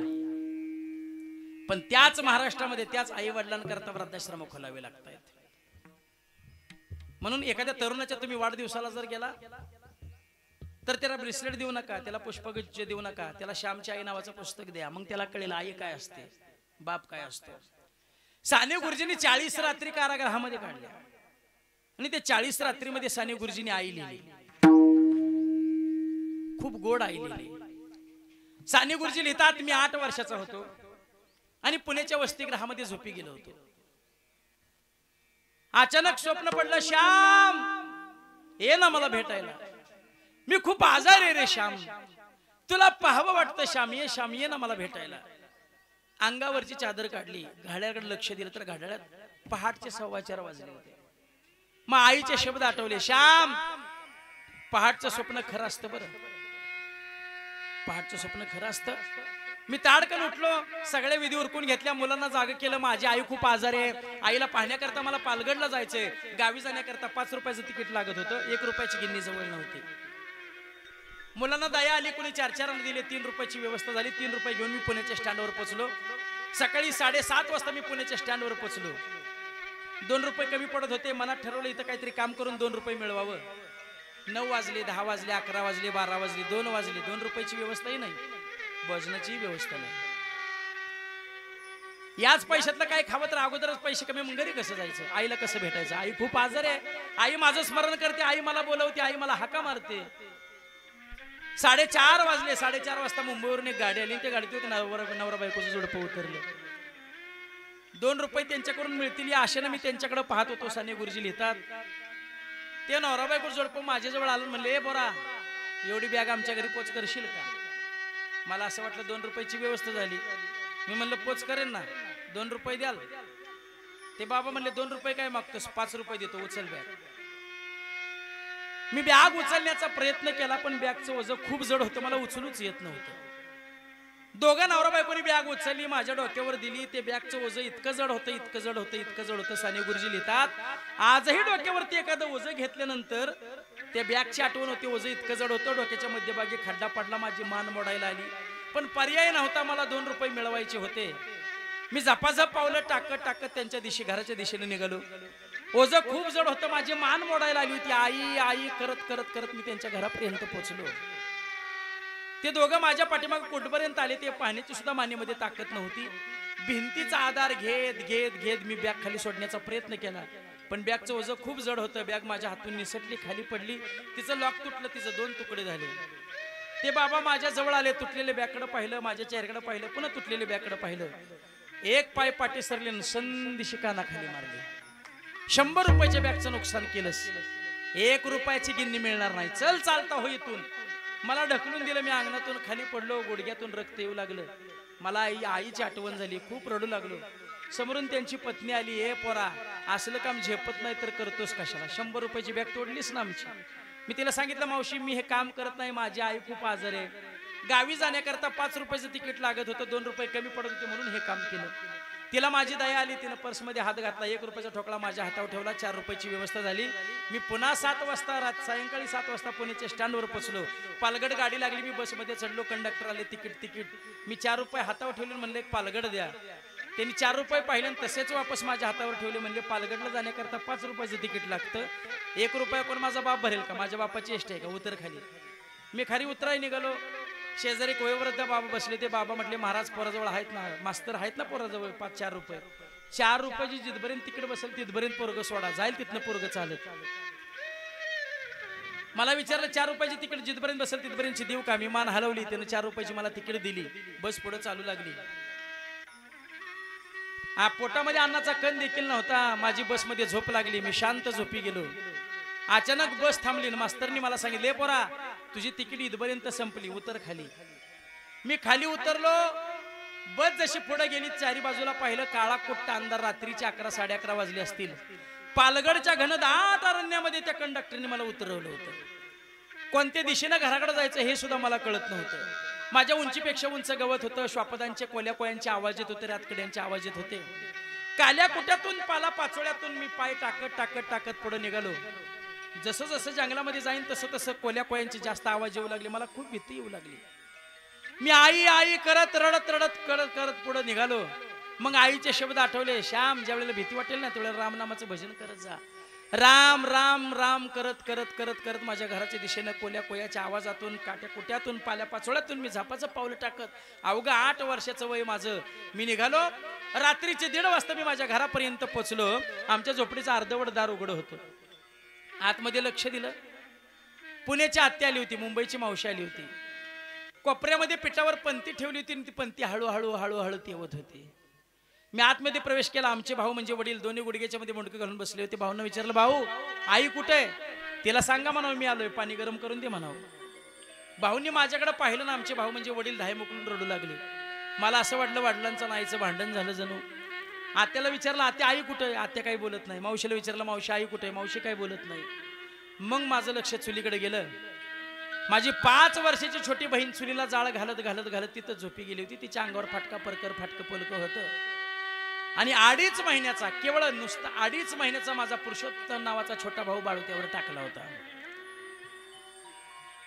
पण त्याच महाराष्ट्रामध्ये त्याच आई वडिलांकरता वृद्धाश्रम खोलावे लागतात. म्हणून एखाद्या तरुणाच्या तुम्ही वाढदिवसाला जर गेला तर त्याला ब्रेसलेट देऊ नका, त्याला पुष्पगुच्छ देऊ नका, त्याला श्यामची आई नावाचं पुस्तक द्या. मग त्याला कळेल आई काय असते, बाप काय असतो. साने गुरुजींनी 40 रात्री कारागृहामध्ये काढल्या आणि त्या 40 रात्रीमध्ये साने गुरुजींनी आई लिहिली. खूप गोड आई लिहिली. साने गुरुजी लिहितात, मी 8 वर्षाचा होतो आणि पुण्याच्या वसतिगृहामध्ये झोपी गेलो होतो. अचानक स्वप्न पडलं, श्याम ये ना मला भेटायला, मी खूप आजारी आहे रे श्याम, तुला पाहावं वाटतं श्याम, ये ना मला भेटायला. अंगावरची चादर काढली, घड्याळाकडे लक्ष दिलं तर घड्याळात पहाटचे 4:15 वाजले होते. मग आईचे शब्द आठवले, श्याम पहाटचं स्वप्न खरं असतं बरं, पहाटचं स्वप्न खरं असतं. मी ताडकन उठलो, सगळे विधी उरकून घेतल्या, मुलांना जाग केलं. माझी आई खूप आजारी आहे, आईला पाहण्याकरता मला पालगडला जायचंय. गावी जाण्याकरता 5 रुपयाचं तिकीट लागत होतं, 1 रुपयाची गिन्नी जवळ नव्हती. मुलांना दया आली, कोणी 4 दिले, 3 रुपयाची व्यवस्था झाली. 3 रुपये घेऊन मी पुण्याच्या स्टँडवर पोहोचलो. सकाळी 7:30 वाजता मी पुण्याच्या स्टँडवर पोहोचलो. 2 रुपये कमी पडत होते. मनात ठरवलं इथं काहीतरी काम करून 2 रुपये मिळवावं. 9 वाजले, 10 वाजले, 11 वाजले, 12 वाजले, 2 वाजले. 2 रुपयाची व्यवस्थाही नाही, भोजनाची व्यवस्था नाही. याच पैशातलं काय खावं तर अगोदरच पैसे कमी, मग घरी कसं जायचं, आईला कसं भेटायचं. आई खूप आजार आहे, आई माझं स्मरण करते, आई मला बोलवते, आई मला हाका मारते. 4:30 वाजले. 4:30 वाजता मुंबईवरून एक गाडी आली. त्या गाडीत होते नवरा बायकोचं जोडपं उतरलं. 2 रुपये त्यांच्याकडून मिळतील या आशेनं मी त्यांच्याकडे पाहत होतो. साने गुरुजी लिहितात, ते नवरा बायको जोडपं माझ्याजवळ आलं, म्हणले, बोरा एवढी बॅग आमच्या घरी पोच करशील का. मला असं वाटलं 2 रुपयाची व्यवस्था झाली. मी म्हणलं पोच करेन ना. 2 रुपये द्याल? ते बाबा म्हणले 2 रुपये काय मागतोस, 5 रुपये देतो, उचल बॅग. मी बॅग उचलण्याचा प्रयत्न केला पण बॅगचं वजन खूप जड होतं, मला उचलूच येत नव्हतं. दोघा नवरा बायकोनी बॅग उचलली, माझ्या डोक्यावर दिली. ते बॅगचं वजन इतकं जड होतं, इतकं जड होतं, इतकं जड होतं. साने गुरुजी लिहितात, आजही डोक्यावरती एखादं वजन घेतल्यानंतर त्या बॅगची आठवण होती. वजन इतकं जड होतं, डोक्याच्या मध्यभागी खड्डा पडला, माझी मान मोडायला आली. पण पर्याय नव्हता, मला 2 रुपये मिळवायचे होते. मी झपाझप पावलं टाकत टाकत त्यांच्या दिशेने, घराच्या दिशेने निघालो. ओझं खूप जड होतं, माझी मान मोडायला आली होती. आई आई करत करत करत मी त्यांच्या घरापर्यंत पोहोचलो. ते दोघं माझ्या पाठीमागे कुठपर्यंत आले ते पाहण्याची सुद्धा मानेमध्ये ताकद नव्हती. भिंतीचा आधार घेत घेत घेत मी बॅग खाली सोडण्याचा प्रयत्न केला, पण बॅगचं ओझं खूप जड होतं. बॅग माझ्या हातून निसटली, खाली पडली. तिचं लॉक तुटलं, तिचं 2 तुकडे झाले. ते बाबा माझ्या जवळ आले, तुटलेले बॅगकडे पाहिलं, माझ्या चेहऱ्याकडे पाहिलं, पुन्हा तुटलेले बॅगकडे पाहिलं. एक पाय पाठी सरले, संदिशी कानाखाली मारले. 100 रुपयाच्या बॅगचं नुकसान केलंस, 1 रुपयाची गिन्नी मिळणार नाही, चल चालता हो इथून. मला ढकलून दिलं, मी अंगणातून खाली पडलो, गुडघ्यातून रक्त येऊ लागलं. मला आईची आठवण झाली, खूप रडू लागलो. समोरून त्यांची पत्नी आली, ए पोरा, असलं काम झेपत नाही तर करतोस कशाला, 100 रुपयाची बॅग तोडलीस ना आमची. मी तिला सांगितलं, मावशी मी हे काम करत नाही, माझी आई खूप आजार आहे, गावी जाण्याकरता 5 रुपयाचं तिकीट लागत होतं, 2 रुपये कमी पडत होते म्हणून हे काम केलं. तिला माझी दया आली, तिनं पर्समध्ये हात घातला, 1 रुपयाचा ठोकळा माझ्या हातावर ठेवला, 4 रुपयाची व्यवस्था झाली. मी पुन्हा 7 वाजता सायंकाळी 7 वाजता पुण्याच्या स्टँडवर पोहोचलो. पालगड गाडी लागली, मी बसमध्ये चढलो, कंडक्टर आले, तिकीट. मी 4 रुपये हातावर ठेवले, म्हणले एक पालगड द्या. त्यांनी 4 रुपये पाहिले आणि तसेच वापस माझ्या हातावर ठेवले, म्हणजे पालगडला जाण्याकरता 5 रुपयाचं तिकीट लागतं, 1 रुपया कोण माझा बाप भरेल का, माझ्या बापाची एसटी आहे का, उतर खाली. मी खाली उतराय निघालो. शेजारी कोयवृद्ध बाबा बसले, ते बाबा म्हटले, महाराज पोराजवळ आहेत ना, मास्तर आहेत ना पोराजवळ, 4 रुपये. 4 रुपयाची जिथपर्यंत तिकीट बसेल तिथपर्यंत पोरग सोडा, जाईल तिथनं पोरग चालत. मला विचारलं, 4 रुपयाची तिकीट जिथपर्यंत बसेल तिथपर्यंत देऊ का? मी मान हलवली, त्यानं 4 रुपयाची मला तिकीट दिली. बस पुढे चालू लागली. पोटामध्ये अन्नाचा कण देखील नव्हता. माझी बसमध्ये झोप लागली, मी शांत झोपी गेलो. अचानक बस थांबली, मास्तरनी मला सांगितले, पोरा तुझी तिकीट इथपर्यंत संपली, उतर खाली. मी खाली उतरलो. बस जशी पुढे गेली, चारी बाजूला पाहिलं, काळा कुट्टा अंधार, रात्रीचे 11 11:30 वाजले असतील. पालगडच्या घनदाट अरण्यामध्ये त्या कंडक्टरने मला उतरवलं होतं. कोणत्या दिशेने घराकडे जायचं हे सुद्धा मला कळत नव्हतं. माझ्या उंचीपेक्षा उंच गवत होतं, श्वापदांचे कोल्याकोयांचे आवाज येत होते, रातकड्यांचे आवाज येत होते. काल्या कुट्यातून पाला पाचोळ्यातून मी पाय टाकत टाकत टाकत पुढे निघालो. जसं जसं जंगलामध्ये जाईन तसं तसं कोल्याकोयांचे जास्त आवाज येऊ लागले, मला खूप भीती येऊ लागली. मी आई आई करत रडत रडत करत करत पुढे निघालो. मग आईचे शब्द आठवले, श्याम ज्यावेळेला भीती वाटेल ना त्यावेळेला रामनामाचं भजन करत जा. राम राम राम करत करत करत करत माझ्या घराच्या दिशेनं कोल्या कोयाच्या आवाजातून, काट्या कुट्यातून, पाल्या पाचोळ्यातून मी झापाचं पावलं टाकत, अवघं 8 वर्षाचं वय माझं, मी निघालो. रात्रीचे 1:30 वाजता मी माझ्या घरापर्यंत पोहोचलो. आमच्या झोपडीचं अर्धवट दार उघडं होतं. आतमध्ये लक्ष दिलं, पुण्याची आत्या आली होती, मुंबईची मावशी आली होती. कोपऱ्यामध्ये पिठावर पंती ठेवली होती आणि ती पंती हळूहळू हळूहळू तेवत होती. मी आतमध्ये प्रवेश केला. आमचे भाऊ म्हणजे वडील दोन्ही गुडघ्याच्या मध्ये मुंडके घालून बसले होते. भाऊंना विचारलं, भाऊ आई कुठे आहे? तिला सांगा म्हणावं मी आलोय, पाणी गरम करून दे म्हणावं. भाऊंनी माझ्याकडे पाहिलं ना, आमचे भाऊ म्हणजे वडील धाय मोकळून रडू लागले. मला असं वाटलं वडिलांचं नाहीचं भांडण झालं जणू. आत्याला विचारलं, आत्या आई कुठे आहे? आत्या काही बोलत नाही. मावशीला विचारलं, मावशी आई कुठे आहे? मावशी काही बोलत नाही. मग माझं लक्ष चुलीकडे गेलं. माझी 5 वर्षाची छोटी बहीण चुलीला जाळ घालत घालत घालत तिथं झोपी गेली होती. तिच्या अंगावर फाटका परकर फाटकं पलकं होतं. आणि 2.5 महिन्याचा, केवळ नुसता 2.5 महिन्याचा माझा पुरुषोत्तम नावाचा छोटा भाऊ बाळू त्यावर टाकला होता.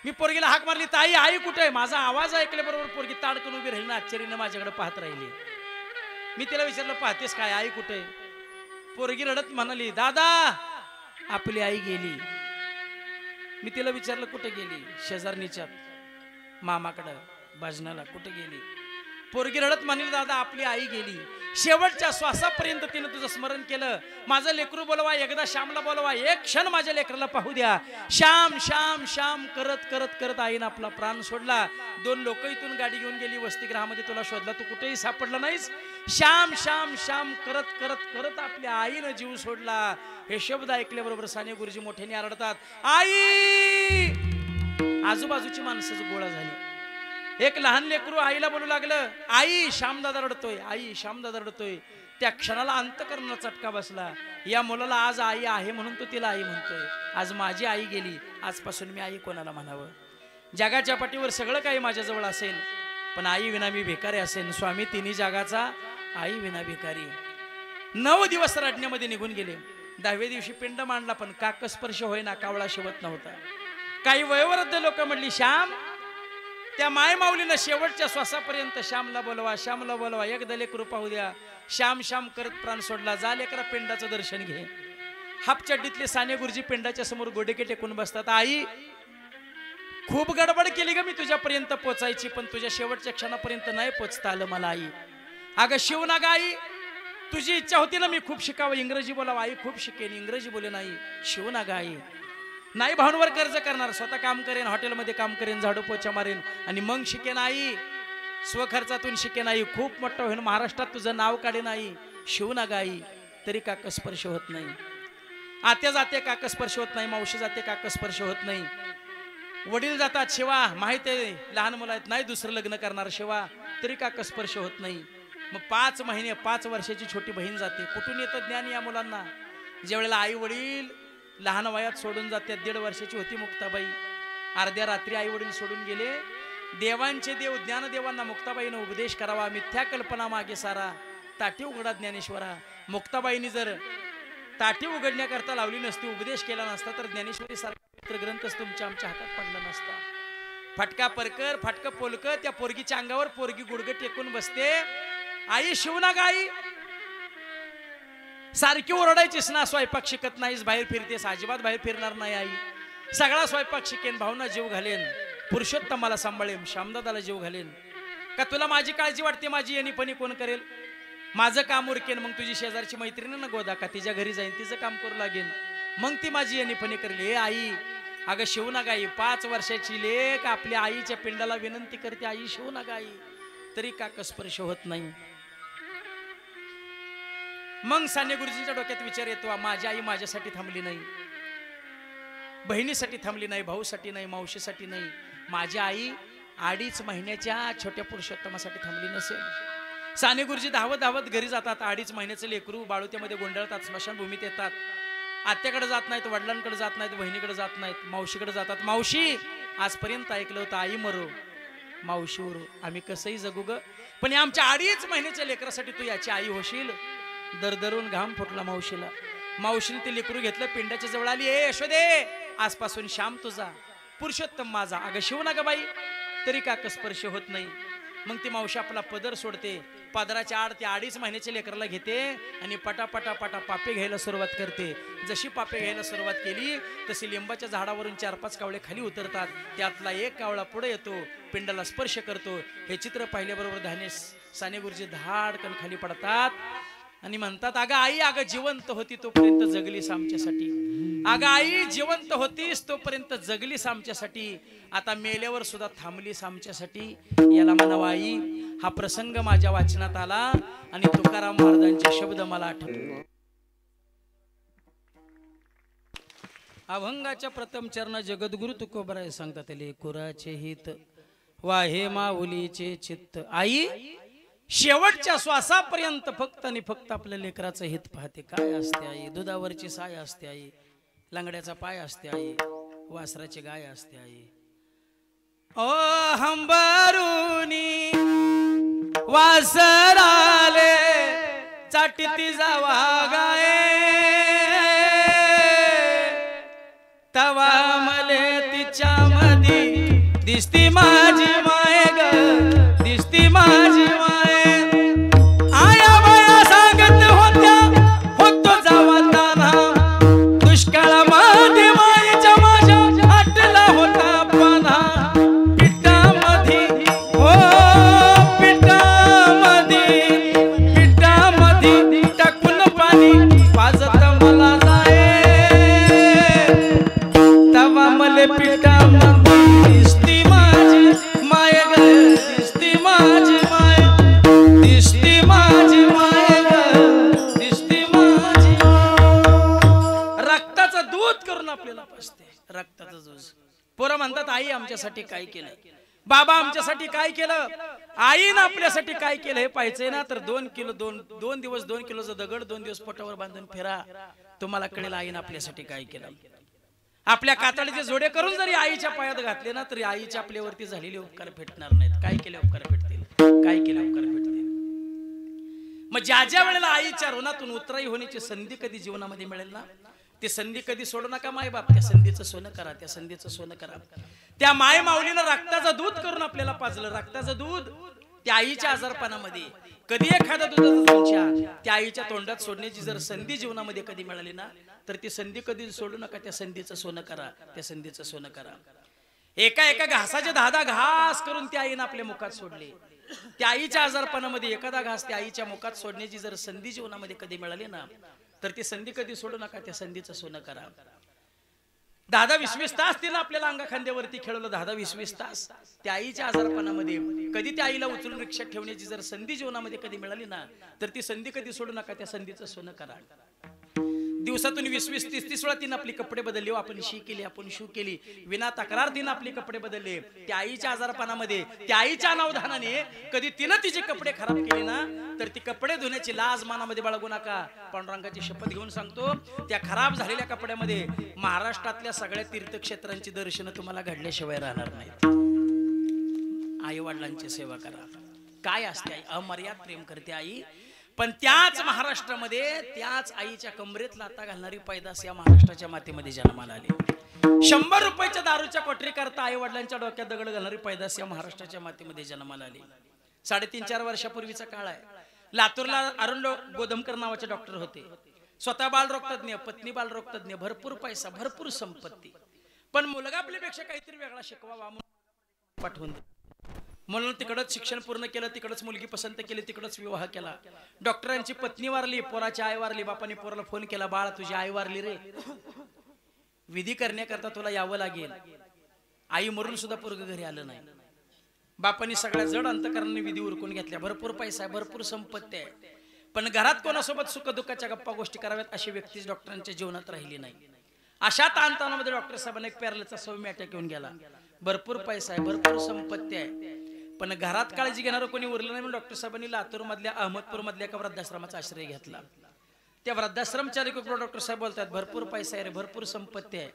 मी पोरगीला हाक मारली, ताई आई कुठे आहे? माझा आवाज ऐकल्याबरोबर पोरगी ताडकन उभी राहिली, आश्चर्याने माझ्याकडे पाहत राहिली. मी तिला विचारलं, पाहतेस काय? आई कुठे? पोरगी रडत म्हणाली, दादा आपली आई गेली. मी तिला विचारलं, कुठे गेली? शेजारणीच्या मामाकडं भजनाला. कुठे गेली? पोरगी रडत म्हणाली, दादा आपली आई गेली. शेवटच्या श्वासापर्यंत तिने तुझं स्मरण केलं. माझं लेकरू बोलवा, एकदा श्यामला बोलवा, एक क्षण माझ्या लेकराला पाहू द्या. श्याम श्याम श्याम करत करत करत आईनं आपला प्राण सोडला. 2 लोक इथून गाडी घेऊन गेली वसतिगृहामध्ये, तुला शोधला, तू कुठेही सापडला नाहीस. श्याम श्याम श्याम करत करत करत आपल्या आईनं जीव सोडला. हे शब्द ऐकल्याबरोबर साने गुरुजी मोठ्याने आरडतात, आई. आजूबाजूची माणसं गोळा झाली. एक लहान लेकरू आईला बोलू लागलं, आई श्यामदादा रडतोय, आई श्यामदादा रडतोय. त्या क्षणाला अंतःकरणाला चटका बसला. या मुलाला आज आई आहे म्हणून तो तिला आई म्हणतोय. आज माझी आई गेली, आजपासून मी आई कोणाला म्हणावं. जगाच्या पाठीवर सगळं काही माझ्याजवळ असेल, पण आई विना मी भिकारी असेल. स्वामी तिन्ही जगाचा, आई विना भिकारी. 9 दिवस रडण्यामध्ये निघून गेले. 10व्या दिवशी पिंड मांडला, पण काकस्पर्श होईना, कावळा शिवत नव्हता. काही वयोवृद्ध लोक म्हणली, श्याम, त्या माय माऊलीनं शेवटच्या श्वासापर्यंत श्यामला बोलवा, श्यामला बोलवा, एकदा लेकरू पाहू द्या. श्याम श्याम करत प्राण सोडला. जा लेकरा, पिंडाचं दर्शन घे. हापचड्डीतले साने गुरुजी पिंडाच्या समोर गोडेके टेकून बसतात. आई, खूप गडबड केली ग मी तुझ्यापर्यंत पोचायची, पण तुझ्या शेवटच्या क्षणापर्यंत नाही पोचता आलं मला. आई, अगं शिव ना ग आई, तुझी इच्छा होती ना मी खूप शिकावं, इंग्रजी बोलावं. आई खूप शिकेन, इंग्रजी बोले नाही. शिव ना ग आई, नाही भावनवर कर्ज करणार, स्वतः काम करेन, हॉटेलमध्ये काम करेन, झाडू पोछा मारेन आणि मग शिकेन आई. स्वखर्चातून शिकेन आई, खूप मोठं होईन, महाराष्ट्रात तुझं नाव काढेन आई. शिव ना ग आई, तरी काकस्पर्श होत नाही. आत्या जाते काकस्पर्श होत नाही, मावशी जाते काकस्पर्श होत नाही. वडील जातात शिवा, माहित आहे लहान मुलं आहेत, नाही दुसरं लग्न करणार शिवा, तरी काकस्पर्श होत नाही. मग 5 महिने 5 वर्षाची छोटी बहीण जाते. कुठून येतं ज्ञान या मुलांना? ज्यावेळेला आई वडील लहान वयात सोडून जाते. 1.5 वर्षाची होती मुक्ताबाई. अर्ध्या रात्री आई वडील सोडून गेले. देवांचे देव ज्ञानदेवांना मुक्ताबाईनं उपदेश करावा, मिथ्या कल्पना मागे सारा, ताटी उघडा ज्ञानेश्वरा. मुक्ताबाईंनी जर ताटी उघडण्याकरता लावली नसती, उपदेश केला नसता, तर ज्ञानेश्वरी सारखा ग्रंथच तुमच्या आमच्या हातात पडला नसता. फटका परकर, फाटक पोलक, त्या पोरगीच्या अंगावर पोरगी गुडघे टेकून बसते. आई शिव ना ग आई, सारखी ओरडायचीस ना, स्वयंपाक शिकत नाहीस, बाहेर फिरतेस. अजिबात बाहेर फिरणार नाही आई, सगळा स्वयंपाक शिकेन, भावना जीव घालेन, पुरुषोत्तमाला सांभाळेन, श्यामदादाला जीव घालेन. का तुला माझी काळजी वाटते? माझी येणीपणी कोण करेल? माझं काम उरकेन, मग तुझी शेजारची मैत्रीण ना गोदा, का तिच्या घरी जाईन, तिचं काम करू लागेन, मग ती माझी येणीपणी करेल. हे आई, अगं शिव ना गाई, 5 वर्षाची लेक आपल्या आईच्या पिंडाला विनंती करते, आई शिव ना गाई, तरी काकस्पर्श होत नाही. मग साने गुरुजींच्या डोक्यात विचार येतो, माझी आई माझ्यासाठी थांबली नाही, बहिणीसाठी थांबली नाही, भाऊसाठी नाही, मावशीसाठी नाही. माझी आई 2.5 महिन्याच्या छोट्या पुरुषोत्तमासाठी थांबली नसेल. साने गुरुजी धावत धावत घरी जातात. 2.5 महिन्याचं लेकरू बाळुत्यामध्ये गोंधळतात, स्मशानभूमीत येतात. आत्याकडे जात नाहीत, वडिलांकडे जात नाहीत, बहिणीकडे जात नाहीत, मावशीकडे जातात. मावशी, आजपर्यंत ऐकलं होतं आई मरो, मावशी उरो, आम्ही कसंही जगू ग, पण आमच्या 2.5 महिन्याच्या लेकरासाठी तू याची आई होशील. दरदरून घाम फुटला मावशीला. मावशीने ते लेकरू घेतलं, पिंडाच्या जवळ आली. ए यशोदे, आजपासून श्याम तुझा, पुरुषोत्तम माझा. अगं शिव ना ग बाई, तरी काकस्पर्श होत नाही. मग ती मावशी आपला पदर सोडते, पदराच्या आड त्या 2.5 महिन्याच्या लेकराला घेते आणि पटापटा पापे घ्यायला सुरुवात करते. जशी पापे घ्यायला सुरुवात केली तशी लिंबाच्या झाडावरून 4-5 कावळे खाली उतरतात. त्यातला एक कावळा पुढे येतो, पिंडाला स्पर्श करतो. हे चित्र पाहिल्याबरोबर साने गुरुजी धाडकन खाली पडतात आणि म्हणतात, अगं आई, अगं जिवंत होती तोपर्यंत जगलीस आमच्यासाठी, अगं आई जिवंत होतीस तोपर्यंत जगलीस आमच्यासाठी, आता मेल्यावर सुद्धा थांबलीस आमच्यासाठी. याला म्हणावं आई. हा प्रसंग माझ्या वाचनात आला आणि तुकाराम महाराजांचे शब्द मला आठवले. अभंगाच्या प्रथम चरण जगद्गुरु तुकोबराय सांगतात, लेकुराचे हित वाहे माऊलीचे चित्त. आई शेवटच्या श्वासापर्यंत फक्त आणि फक्त आपल्या लेकराचं हित पाहते. काय असते आई? दुधावरची साय असते आई, लंगड्याचा पाय असते आई, वासराची गाय असते आई. ओ हंबरुनी वासराले चाटती जावा गाये, तवा मले तिच्या मधी दिसती माझी माय ग, दिसती माझी माय. रक्ताचं दूध. पोरं म्हणतात, आई आमच्यासाठी काय केलं? बाबा आमच्यासाठी काय केलं, आईनं आपल्यासाठी काय केलं हे पाहायचंय ना, तर 2 किलो 2 दिवस 2 किलोचा दगड 2 दिवस पोटावर बांधून फिरा, तुम्हाला कळेल आईनं आपल्यासाठी काय केलं. आपल्या कातडीचे जोडे करून जरी आईच्या पायात घातले ना, तरी आईच्या आपल्यावरती झालेले उपकार भेटणार नाहीत. काय केले उपकार भेटतील, काय केले उपकार भेटतील. मग ज्या ज्या वेळेला आईच्या ऋणातून उतराई होण्याची संधी कधी जीवनामध्ये मिळेल ना, ती संधी कधी सोडू नका माय बाप. त्या संधीचं सोनं करा, त्या संधीचं सोनं करा. त्या माय माऊलीनं रक्ताचं दूध करून आपल्याला पाजलं, रक्ताचं दूध त्या आईच्या आजारपणामध्ये. कधी एखादा दुधाचा तुमच्या त्या आईच्या तोंडात सोडण्याची जर संधी जीवनामध्ये कधी मिळाली ना, तर ती संधी कधी सोडू नका. त्या संधीचं सोनं करा, त्या संधीचं सोनं करा. एका एका घासाचे 10 घास करून त्या आईनं आपल्या मुखात सोडले. त्या आईच्या आजारपणामध्ये एखादा घास त्या आईच्या मुखात सोडण्याची जर संधी जीवनामध्ये कधी मिळाली ना, तर ती संधी कधी सोडू नका. त्या संधीचं सोनं करा. 10-20 तास तिला आपल्याला अंगा खांद्यावरती खेळवलं, 10-20 तास त्या आईच्या आजारपणामध्ये. कधी त्या आईला उचलून रिक्षात ठेवण्याची जर संधी जीवनामध्ये कधी मिळाली ना, तर ती संधी कधी सोडू नका. त्या संधीचं सोनं करा. दिवसातून 20-30 वेळा तिने आपले कपडे बदलले. आपण शी केली, आपण शू केली, विना तक्रार तिने आपले कपडे बदलले. त्या आईच्या आजारपणामध्ये, त्या आईच्या अनावधानाने कधी तिनं तिचे कपडे खराब केले ना, तर ती कपडे धुण्याची लाज मनामध्ये बाळगू नका. पांडुरंगाची शपथ घेऊन सांगतो, त्या खराब झालेल्या कपड्यामध्ये महाराष्ट्रातल्या सगळ्या तीर्थक्षेत्रांची दर्शनं तुम्हाला घडल्याशिवाय राहणार नाहीत. आई वडिलांची सेवा करा. काय असते आई, अमर्याद प्रेम करते आई. पण त्याच महाराष्ट्रामध्ये त्याच आईच्या कमरेत लाता घालणारी पैदास या महाराष्ट्राच्या मातीमध्ये जन्माला आली. 100 रुपयाच्या दारूच्या कोठरी करता आई वडिलांच्या डोक्यात दगड घालणारी पैदास या महाराष्ट्राच्या मातीमध्ये जन्माला आली. 3.5-4 वर्षापूर्वीचा काळ आहे. लातूरला अरुण गोदमकर नावाचे डॉक्टर होते. स्वतः बालरोग तज्ञ, पत्नी बालरोग तज्ञ, भरपूर पैसा, भरपूर संपत्ती. पण मुलगा आपल्यापेक्षा काहीतरी वेगळा शिकवावा म्हणून पाठवून म्हणून तिकडच शिक्षण पूर्ण केलं, तिकडच मुलगी पसंत केली, तिकडच विवाह केला. डॉक्टरांची पत्नी वारली, पोराची आई वारली. बापाने पोराला फोन केला, बाळा तुझी आई वारली रे, विधी करण्याकरता तुला यावं लागेल. आई मरून सुद्धा पोरग घरी आलं नाही. बापाने सगळ्या जड अंतकरणाने विधी उरकून घेतल्या. भरपूर पैसा आहे, भरपूर संपत्ती आहे, पण घरात कोणासोबत सुख दुःखाच्या गप्पा गोष्टी कराव्यात अशी व्यक्तीच डॉक्टरांच्या जीवनात राहिली नाही. अशा ताणतणावामध्ये डॉक्टर साहेबांना एक पॅरालिसचा सौम्य अटॅक येऊन गेला. भरपूर पैसा आहे, भरपूर संपत्ती आहे, पण घरात काळजी घेणारं कोणी उरलं नाही. म्हणून डॉक्टर साहेबांनी लातूर मधल्या, अहमदपूर मधल्या एका वृद्धाश्रमाचा आश्रय घेतला. त्या वृद्धाश्रमच्या डॉक्टर साहेब बोलतात, भरपूर पैसा आहे रे, भरपूर संपत्ती आहे,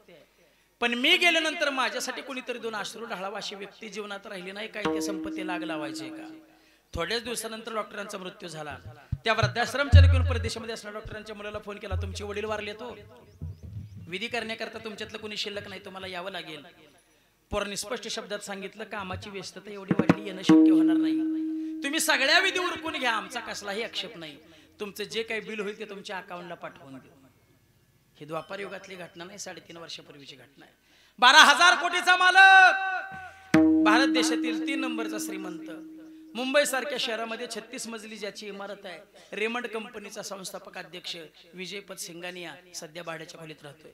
पण मी गेल्यानंतर माझ्यासाठी कोणीतरी 2 अश्रू ढाळावा अशी व्यक्ती जीवनात राहिली नाही. काय ते संपत्ती लाग लावायचे का? थोड्याच दिवसानंतर डॉक्टरांचा मृत्यू झाला. त्या वृद्धाश्रमच्या परदेशामध्ये असणाऱ्या डॉक्टरांच्या मुलाला फोन केला, तुमचे वडील वारले, तो विधी करण्याकरता तुमच्यातलं कोणी शिल्लक नाही, तुम्हाला यावं लागेल. पोरांनी स्पष्ट शब्दात सांगितलं, कामाची व्यस्तता एवढी वाढली, येणं शक्य होणार नाही. तुम्ही सगळ्या विधी उरकून घ्या, आमचा कसलाही आक्षेप नाही. तुमचं जे काही बिल होईल ते तुमच्या अकाउंटला पाठवून देऊ. ही द्वापार युगातली घटना नाही, 3.5 वर्षापूर्वीची घटना आहे. 12,000 कोटीचा मालक, भारत देशातील 3 नंबरचा श्रीमंत, मुंबई सारख्या शहरामध्ये 36 मजली ज्याची इमारत आहे, रेमंड कंपनीचा संस्थापक अध्यक्ष विजयपत सिंगानिया सध्या भाड्याच्या खोलीत राहतोय.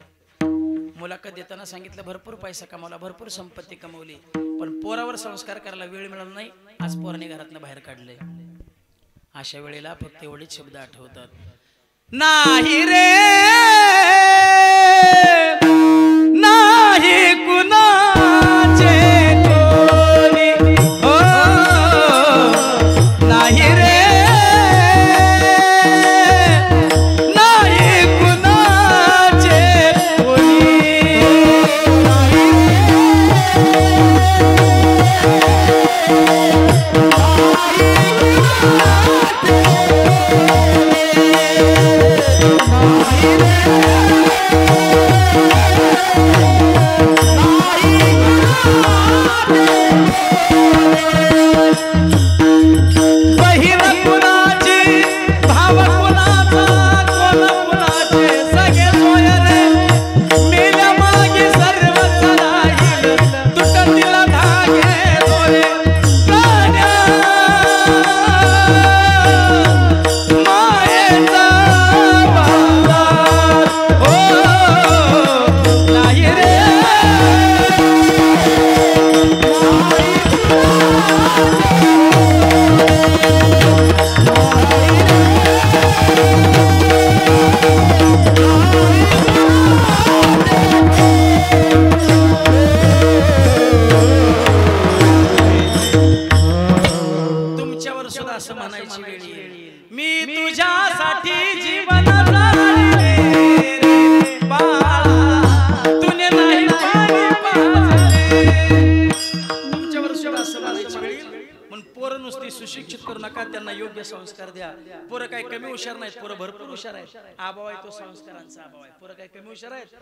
मुलाखत देताना सांगितलं, भरपूर पैसा कमावला, भरपूर संपत्ती कमावली, पण पोरावर संस्कार करायला वेळ मिळाला नाही. आज पोराने घरातनं बाहेर काढलंय. अशा वेळेला फक्त एवढेच शब्द आठवतात, नाही रे नाही कुणाचे कोणी, हो नाही रे नाही कुणाचे कोणी. नाही त्यांना योग्य संस्कार द्या. पोरं काय कमी हुशार नाहीत, पोरं भरपूर हुशार आहेत. आबाव आहे तो संस्कारांचा आबाव आहे. पोरं काय कमी हुशार आहेत.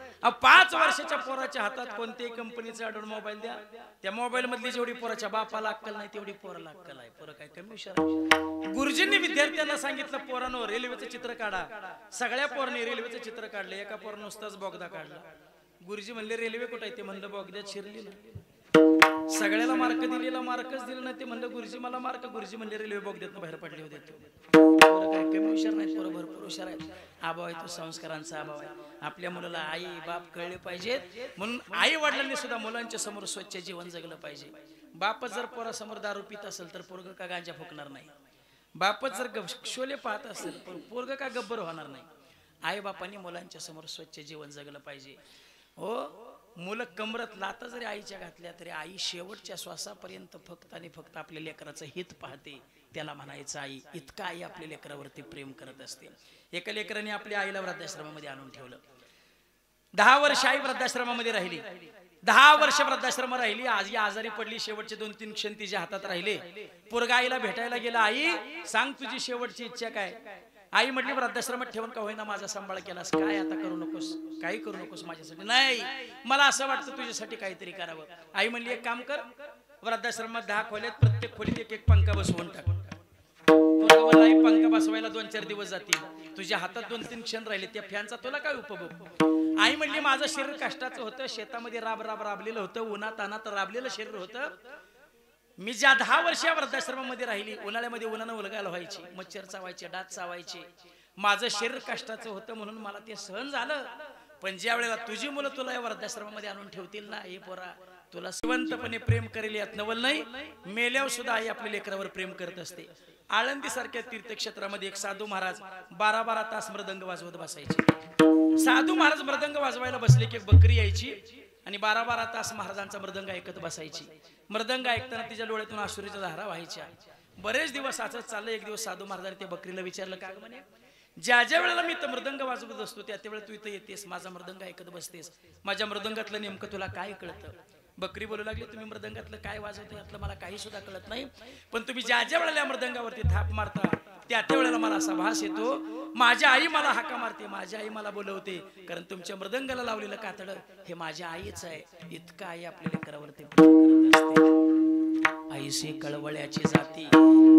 5 वर्षाच्या पोराच्या हातात कोणत्याही कंपनीचा अडून मोबाईल द्या, त्या मोबाईल मधली जेवढी पोराच्या बापाला अक्कल नाही तेवढी पोराला अक्कल आहे. पोरं काय कमी हुशार आहे. गुरुजींनी विद्यार्थ्यांना सांगितलं, पोरांनो रेल्वेचं चित्र काढा. सगळ्या पोरांनी रेल्वेचं चित्र काढलं. एका पोरानं नुसताच बोगदा काढला. गुरुजी म्हणले रेल्वे कुठे आहे? ते म्हणलं बोगद्यात शिरली ना. सगळ्याला मार्क दिलेला मार्कच दिला नाही. ते म्हणलं गुरुजी मला मार्क. गुरुजी म्हणले रेल्वे बोगद्यात बाहेर पडले होते. पोरं काय कमी हुशार नाहीत, पोरं भरपूर हुशार आहेत. आबाव आहे तो संस्कारांचा आबाव आहे. आपल्या मुलाला आई बाप कळले पाहिजेत. म्हणून आई वडिलांनी सुद्धा मुलांच्या समोर स्वच्छ जीवन जगलं पाहिजे. बापच जर पोरासमोर दारू पित असेल तर पोरग का गांजा फुकणार नाही. बापच जर शोले पाहत असेल तर पोरग का गब्बर होणार नाही. आई बापांनी मुलांच्या समोर स्वच्छ जीवन जगलं पाहिजे. हो, मुलं कमरत लाता जरी आईच्या घातल्या तरी आई शेवटच्या श्वासापर्यंत फक्त आणि फक्त आपल्या लेकराचं हित पाहते. त्याला म्हणायचं आई. इतका आई आपल्या लेकरावरती प्रेम करत असते. एका लेकराने आपल्या आईला वृद्धाश्रमामध्ये आणून ठेवलं. 10 वर्ष आई वृद्धाश्रमामध्ये राहिली. 10 वर्ष वृद्धाश्रम राहिली. आज आजारी पडली. शेवटचे 2-3 क्षण तिच्या हातात राहिले. पोरगा आईला भेटायला गेला. आई सांग तुझी शेवटची इच्छा काय? आई म्हटली वृद्धाश्रमात ठेवून का होईना माझा सांभाळ केलास. काय आता करू नकोस, काही करू नकोस माझ्यासाठी. नाही, मला असं वाटतं तुझ्यासाठी काहीतरी करावं. आई म्हणली एक काम कर, वृद्धाश्रमात 10 खोल्यात, प्रत्येक खोलीत एक पंखा बसवून टाक. आई पंखा बसवायला 2-4 दिवस जातील. तुझ्या हातात 2-3 क्षण राहिले. त्या फॅनचा तुला काय उपभोग? आई म्हणली माझं शरीर कष्टाचं होतं. शेतामध्ये राबलेलं होतं. उन्हात अनात राबलेलं शरीर होतं. मी ज्या 10 वर्ष वृद्धाश्रमामध्ये राहिली, उन्हाळ्यामध्ये उन्हानं उलगायला व्हायची, मच्छर चावायचे, डास चावायचे. माझं शरीर कष्टाचं होतं म्हणून मला ते सहन झालं. पण ज्या वेळेला तुझी मुलं तुला या वृद्धाश्रमामध्ये आणून ठेवतील ना, हे पोरा तुला जिवंतपणे प्रेम करेल यात नवल नाही. मेल्यावर सुद्धा आई आपल्या लेकरावर प्रेम करत असते. आळंदी सारख्या तीर्थक्षेत्रामध्ये एक साधू महाराज 12-12 तास मृदंग वाजवत बसायचे. साधू महाराज मृदंग वाजवायला बसले की एक बकरी यायची आणि 12-12 तास महाराजांचा मृदंग ऐकत बसायची. मृदंग ऐकताना तिच्या डोळ्यातून अश्रूच्या धारा व्हायच्या. बरेच दिवस असंच चाललं. एक दिवस साधू महाराजांनी त्या बकरीला विचारलं, का म्हणे ज्या वेळेला मी तर मृदंग वाजवत असतो त्या वेळेला तू इथं येतेस, माझा मृदंग ऐकत बसतेस, माझ्या मृदंगातलं नेमकं तुला काय कळतं? बकरी बोलू लागली, तुम्ही मृदंगातलं काय वाजवता यातलं मला काही सुद्धा कळत नाही, पण तुम्ही ज्या वेळेला मृदंगावरती थाप मारता त्या वेळेला मला असा भास येतो, माझ्या आई मला हाका मारते, माझी आई मला बोलवते, कारण तुमच्या मृदंगाला लावलेलं कातडं हे माझ्या आईच आहे. इतका आई आपल्या लेकरावरती करत असते. आईशी कळवळ्याची जाती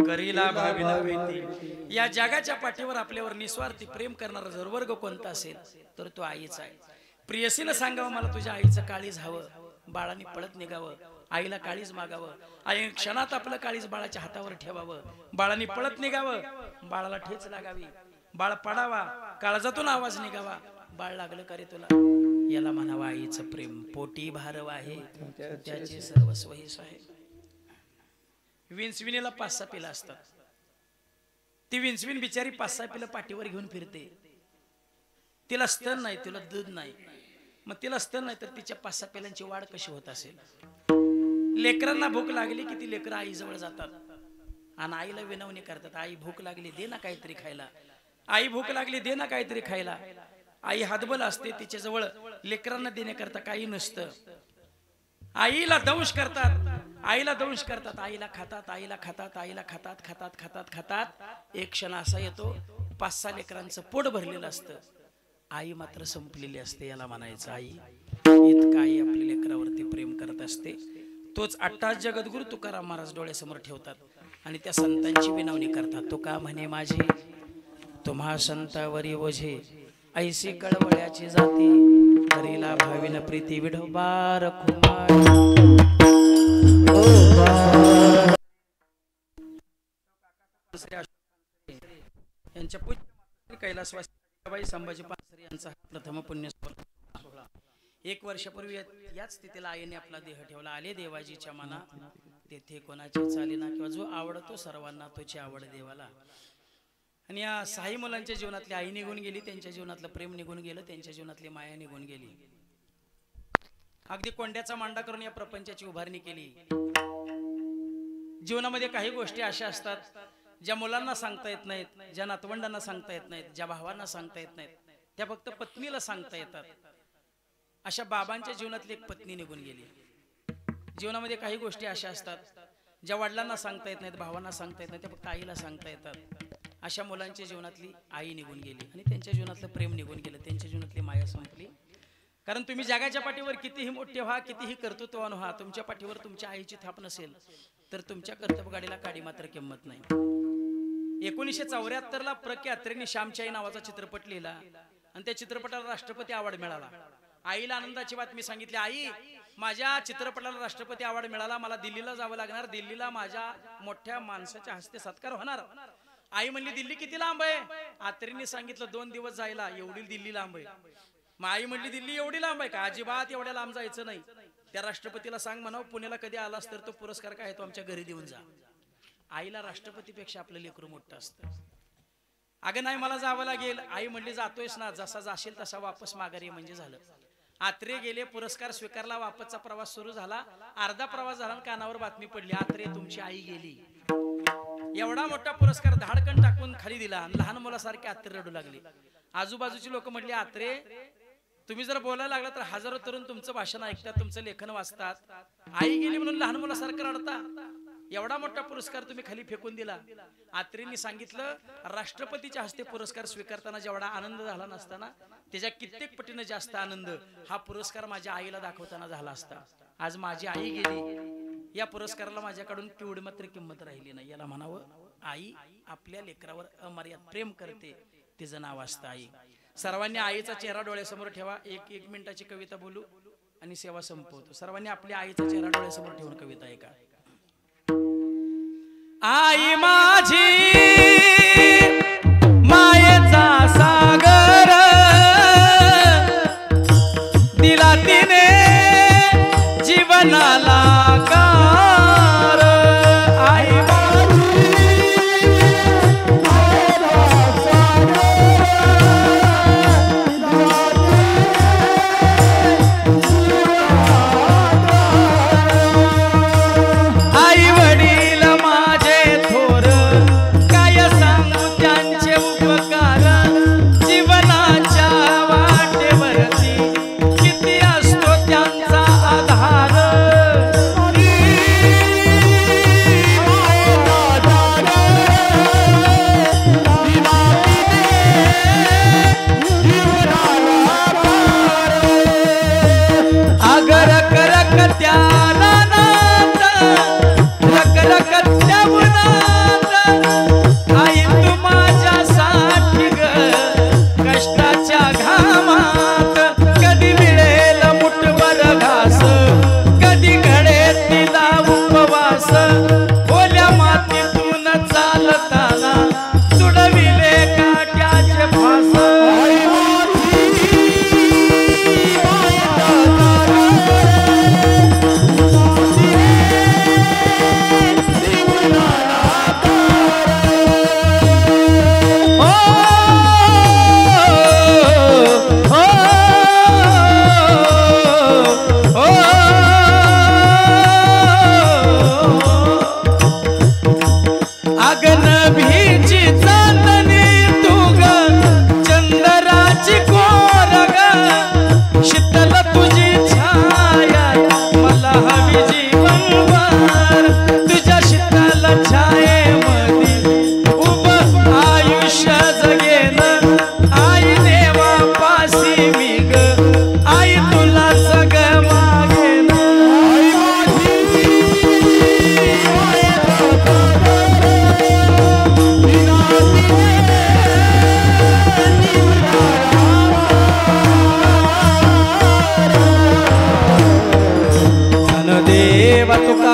करीला भावी नव्हेती. या जगाच्या पाठीवर आपल्यावर निस्वार्थी प्रेम करणारा जर वर्ग कोणता असेल तर तो आईच आहे. प्रियसीनं सांगावं मला तुझ्या आईचं काळीज हवं, बाळाने पळत निघावं, आईला काळीज मागावं, आई क्षणात आपलं काळीज बाळाच्या हातावर ठेवावं, बाळाने पळत निघावं, बाळाला ठेच लागावी, बाळ पडावा, काळजातून आवाज निघावा, बाळ लागलं का रे तुला, याला म्हणावं आईचं प्रेम. पोटी भारव आहे त्याचे सर्वस्व हिस्सा आहे. विंचविणीला 5-6 पिलं असतात. ती विंचविण बिचारी 5-6 पिलं पाठीवर घेऊन फिरते. तिला स्तन नाही, तिला दूध नाही, मग तिला स्तन नाही तर तिच्या 5-6 पिलांची वाढ कशी होत असेल? लेकरांना भूक लागली की ती लेकरं आईजवळ जातात आणि आईला विनवणी करतात, आई भूक लागली दे ना काहीतरी खायला, आई भूक लागली दे ना काहीतरी खायला. आई हातबल असते, तिच्या जवळ लेकरांना देण्याकरता काही नसतं. आईला दंश करतात, आईला दंश करतात, आईला खातात, आईला खातात, आईला खातात, खातात खातात खातात. एक क्षण असा येतो 5-6 लेकरांचं पोट भरलेलं असतं, आई मात्र संपलेली असते. याला म्हणायचं आई. इतका आई आपल्या लेकरावरती प्रेम करत असते. तोच 8 जगद्गुरु तुकाराम महाराज डोळ्यासमोर ठेवतात आणि त्या संतांची विनवणी करतात. तुका म्हणे माझे तुम्हा संतावरी ओझे, ऐसे कळवळ्याची जाती करीला भाविन प्रीती विढोबार कुमार. यांच्या पूज्य कैलासवासी बाई संभाजी पानसरे यांचा प्रथम पुण्य सोहळा. 1 वर्षापूर्वी याच स्थितीला आईने आपला देह ठेवला. आले देवाजीच्या मना तेथे कोणाची चालीना, किंवा जो आवडतो सर्वांना तोची आवड देवाला. आणि या 6 मुलांच्या जीवनातली आई निघून गेली, त्यांच्या जीवनातलं प्रेम निघून गेलं, त्यांच्या जीवनातली माया निघून गेली. अगदी कोंड्याचा मांडा करून या प्रपंचाची उभारणी केली. जीवनामध्ये काही गोष्टी अशा असतात ज्या मुलांना सांगता येत नाहीत, ज्या नातवंडांना सांगता येत नाहीत, ज्या भावांना सांगता येत नाहीत, त्या फक्त पत्नीला सांगता येतात. अशा बाबांच्या जीवनातली एक पत्नी निघून गेली. जीवनामध्ये काही गोष्टी अशा असतात ज्या वडिलांना सांगता येत नाहीत, भावांना सांगता येत नाही, ते फक्त आईला सांगता येतात. अशा मुलांच्या जीवनातली आई निघून गेली आणि त्यांच्या जीवनातलं प्रेम निघून गेलं, त्यांच्या जीवनातली माया संपली. कारण तुम्ही जगाच्या पाठीवर कितीही मोठे व्हा, कितीही कर्तृत्ववान व्हा, तुमच्या पाठीवर तुमच्या आईची थाप नसेल तर तुमच्या कर्तव्यगाडीला काडी मात्र किंमत नाही. 1974 ला प्र के अत्रेंनी श्यामची आई नावाचा चित्रपट लिहिला आणि त्या चित्रपटाला राष्ट्रपती अवॉर्ड मिळाला. आईला आनंदाची बातमी सांगितली, आई माझ्या चित्रपटाला राष्ट्रपती अवॉर्ड मिळाला, मला दिल्लीला जावं लागणार, दिल्लीला माझ्या मोठ्या माणसाच्या हस्ते सत्कार होणार. आई म्हणली दिल्ली किती लांब आहे? अत्रेंनी सांगितलं 2 दिवस जायला, एवढी दिल्ली लांब आहे. मग आई म्हणली दिल्ली एवढी लांब आहे का? अजिबात एवढ्या लांब जायचं नाही. त्या राष्ट्रपतीला सांग म्हणावं पुण्याला कधी आलास तर तो पुरस्कार काय तो आमच्या घरी देऊन जा. आईला राष्ट्रपतीपेक्षा आपलं लेकरू मोठं असतं. अगं नाही मला जावं लागेल. आई म्हणली जातोयस ना, जसा जाशील तसा वापस माघारी म्हणजे झालं. आत्रे गेले, पुरस्कार स्वीकारला, वापसचा प्रवास सुरू झाला. अर्धा प्रवास झाला, कानावर बातमी पडली, आत्रे तुमची आई गेली. एवढा मोठा पुरस्कार धाडकन टाकून खाली दिला आणि लहान मुलासारखे आत्रे रडू लागले. आजूबाजूची लोक म्हटली आत्रे तुम्ही जर बोलायला लागला तर हजारो तरुण तुमचं भाषण ऐकतात, तुमचं लेखन वाचतात, आई गेली म्हणून लहान मुलासारखं रडता? एवढा मोठा पुरस्कार तुम्ही खाली फेकून दिला. आत्रेंनी सांगितलं राष्ट्रपतीच्या हस्ते पुरस्कार स्वीकारताना जेवढा आनंद झाला नसताना त्याच्या कित्येक पटीने जास्त आनंद हा पुरस्कार माझ्या आईला दाखवताना झाला असता. आज माझी आई गेली, या पुरस्काराला माझ्याकडून केवढी मात्र किंमत राहिली नाही. याला म्हणावं आई आपल्या लेकरावर अमर्याद प्रेम करते, तिचं नाव असतं आई. सर्वांनी आईचा चेहरा डोळ्यासमोर ठेवा. एक मिनिटाची कविता बोलू आणि सेवा संपवतो. सर्वांनी आपल्या आईचा चेहरा डोळ्यासमोर ठेवून कविता ऐका. आई माझी मायेचा सागर दिला तिने जीवनाला कार. आई आई वडील माझे थोर काय सांगू त्यांचे उपकार. जीवनाच्या वाटेवरती किती असतो त्यांचा आधार. अगर करक त्याला नात रक रक त्या उन्हात आई तू माझ्यासाठी ग कष्टाच्या घामात. कधी मिळेल मुठभर घास, कधी घडेल तिला उपवास. ओल्या मातीतून चालताना तुडविले काट्याचे फास. अगन भीची चांदणी तू ग चंद्राची कोर ग. शीतल तुझी छाया मला हवी जीवनभर. तुझ्या शीतल छायेमध्ये उभं आयुष्य जगेन. आई देवा पासी मी ग आई तुला सग मागेन. देवा तुका